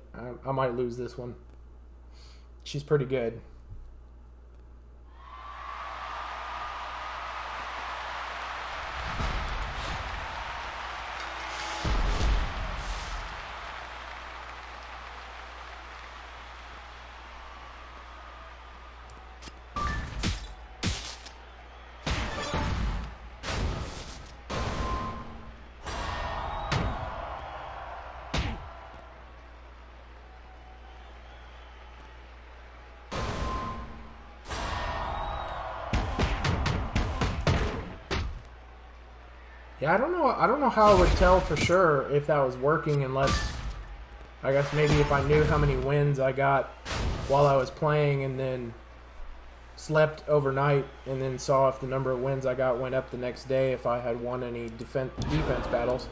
I might lose this one. She's pretty good. Yeah, I don't know. I don't know how I would tell for sure if that was working unless, I guess maybe if I knew how many wins I got while I was playing and then slept overnight and then saw if the number of wins I got went up the next day if I had won any defense battles.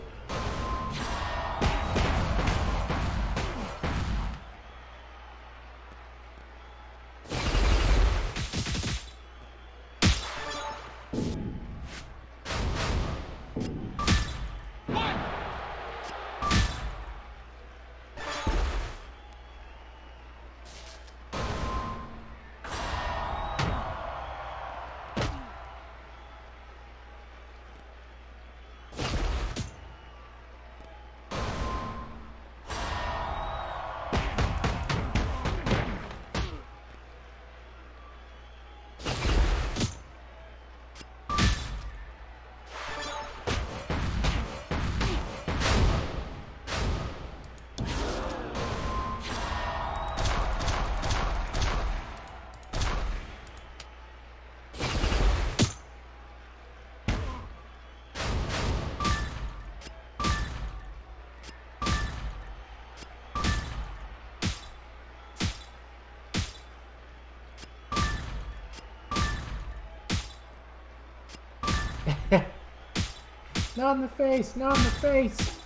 Not in the face, not in the face.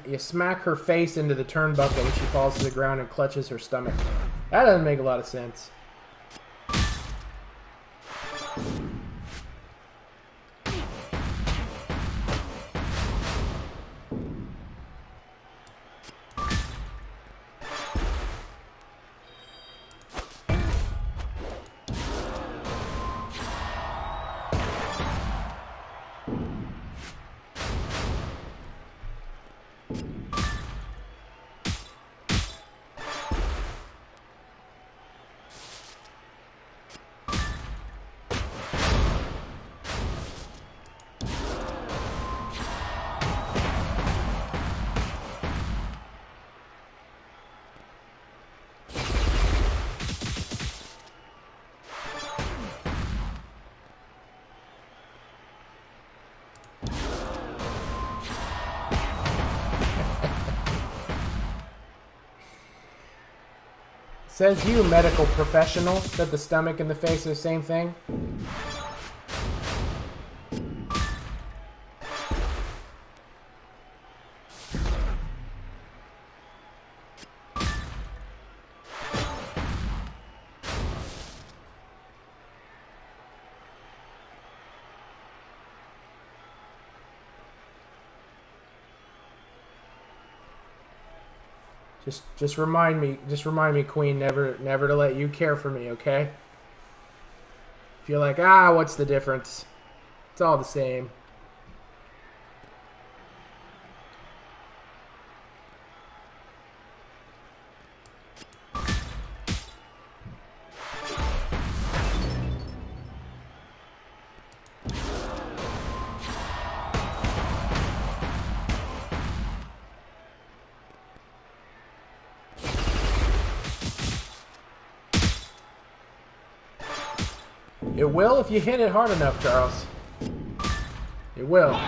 You smack her face into the turnbuckle and she falls to the ground and clutches her stomach. That doesn't make a lot of sense. Says you, medical professional, that the stomach and the face are the same thing? Just remind me, Queen, never to let you care for me, okay? If you're like, what's the difference? It's all the same. It will if you hit it hard enough, Charles. It will.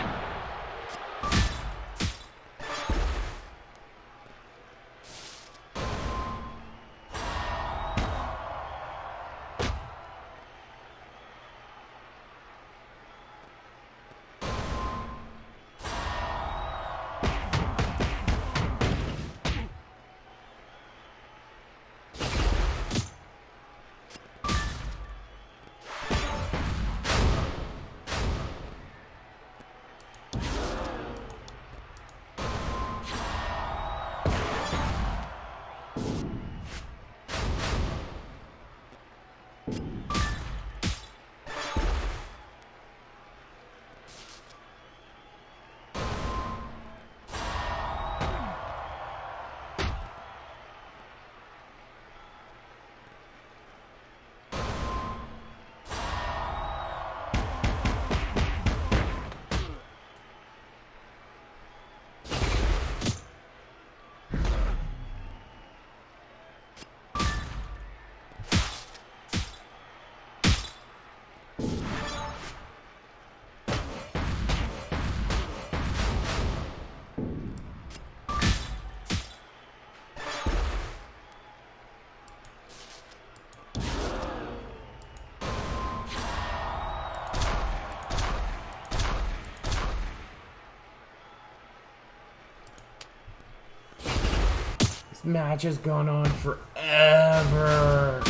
This match has gone on forever.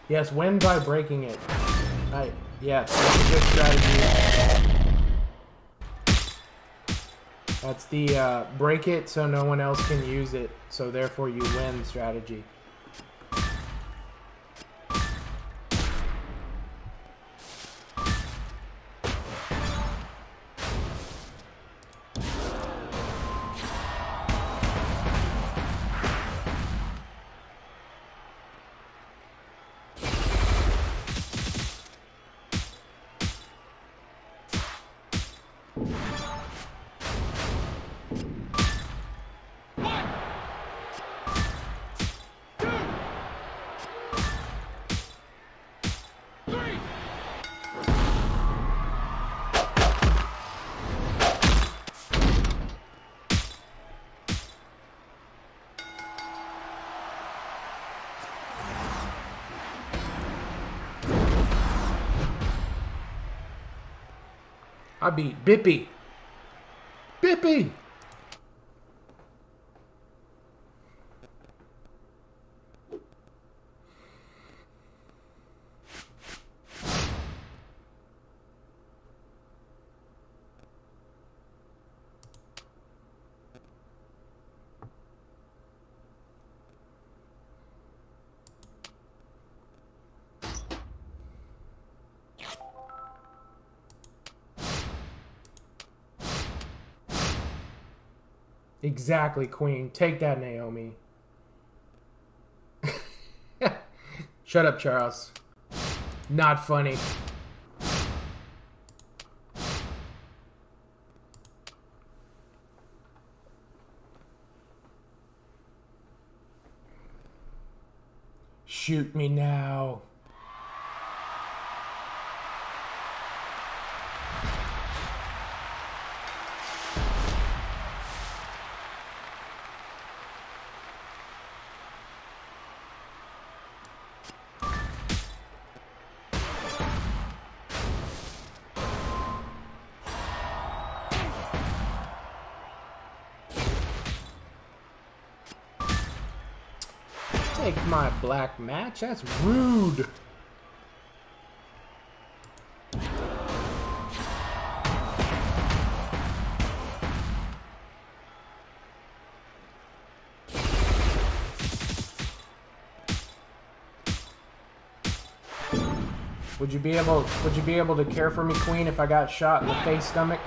Yes, win by breaking it. Yes, that's a good strategy. That's the break it so no one else can use it, so therefore you win strategy. I beat Bippy. Bippy! Exactly, Queen. Take that, Naomi. Shut up, Charles. Not funny. Shoot me now. Take my black match? That's rude. Would you be able to care for me, Queen, if I got shot in the face, stomach?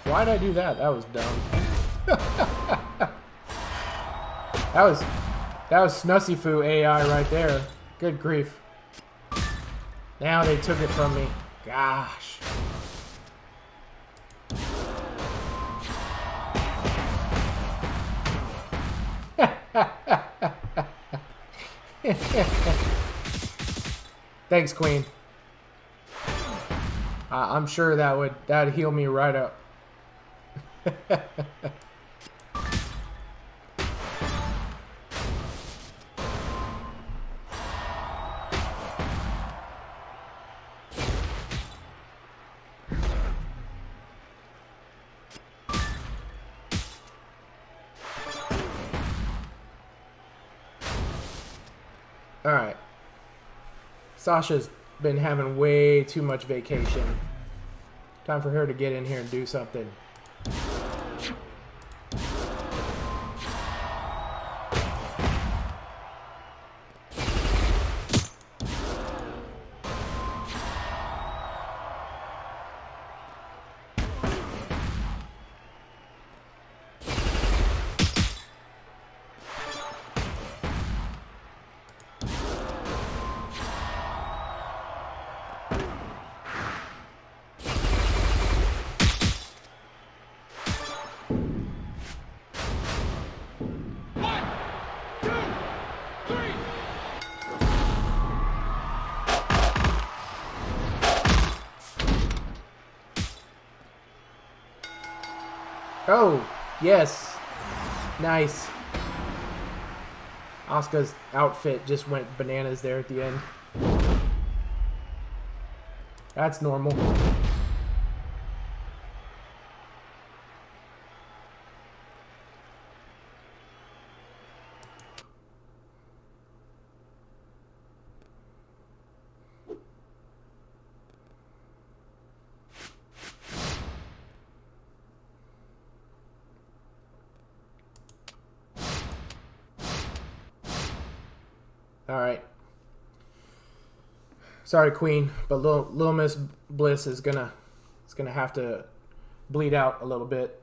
Why'd I do that? That was dumb. That was Snussy-Foo AI right there. Good grief. Now they took it from me. Gosh. Thanks, Queen. I'm sure that'd heal me right up. All right. Sasha's been having way too much vacation. Time for her to get in here and do something. Oh, yes. Nice. Asuka's outfit just went bananas there at the end. That's normal. All right. Sorry, Queen, but little Miss Bliss is gonna have to bleed out a little bit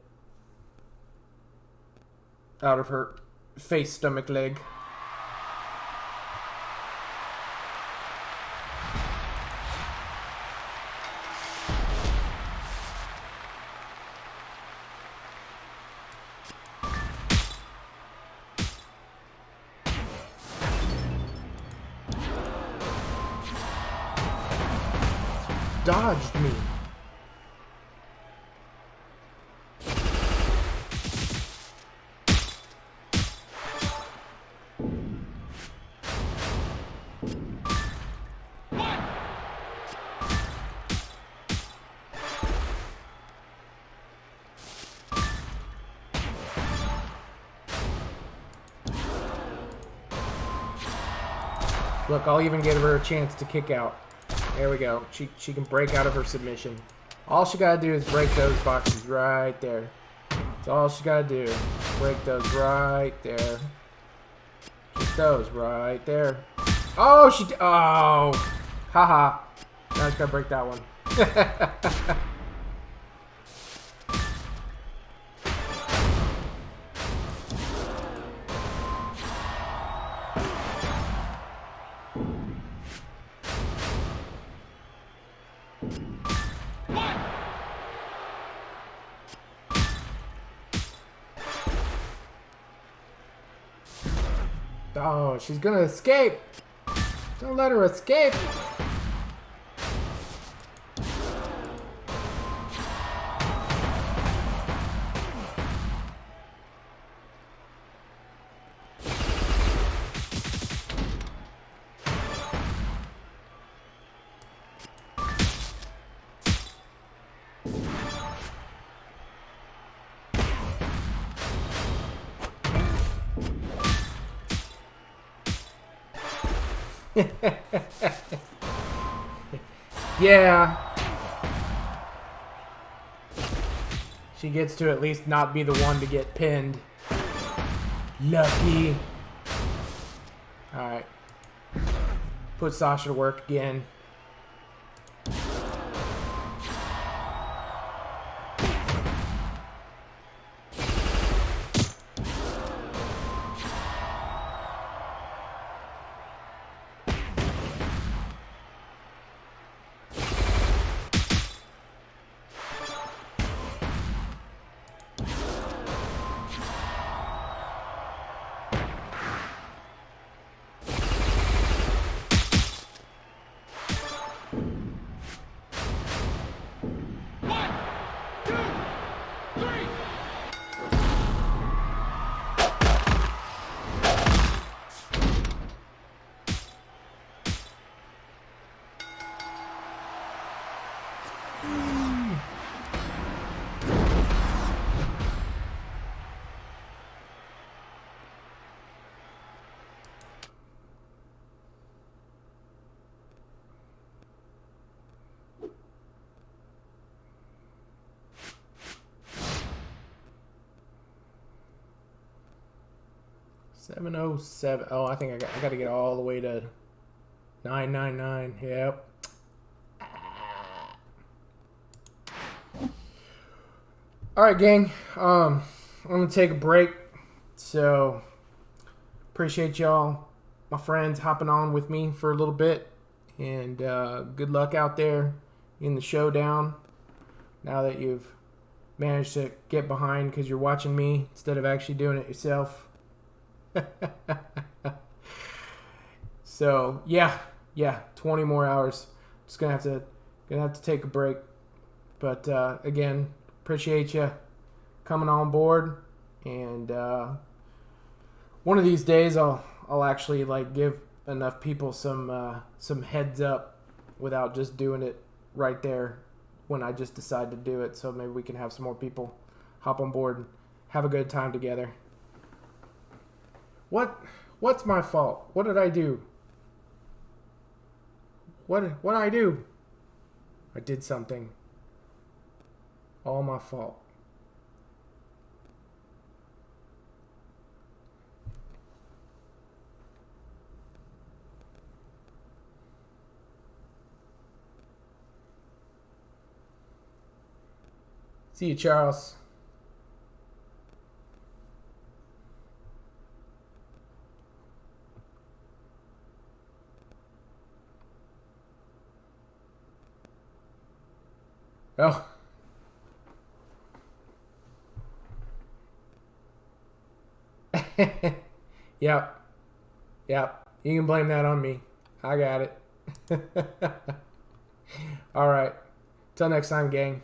out of her face, stomach, leg. Dodged me. Look, I'll even give her a chance to kick out. There we go. She can break out of her submission. All she gotta do is break those boxes right there. That's all she gotta do. Break those right there. Just those right there. Oh, oh, haha. Now she's gotta break that one. Oh, she's gonna escape. Don't let her escape. Yeah. She gets to at least not be the one to get pinned. Lucky. Alright. Put Sasha to work again. $707. Oh, I think I got to get all the way to 999. Yep. All right, gang. I'm gonna take a break. So appreciate y'all, my friends, hopping on with me for a little bit, and good luck out there in the showdown. Now that you've managed to get behind because you're watching me instead of actually doing it yourself. So yeah, 20 more hours. Just gonna have to take a break. But again, appreciate you. coming on board, and one of these days I'll actually like give enough people some heads up without just doing it right there when I just decide to do it. So maybe we can have some more people hop on board and have a good time together. What's my fault? What did I do? What did I do? I did something. All my fault. See you, Charles. Oh. Yep. Yep. You can blame that on me. I got it. All right. Till next time, gang.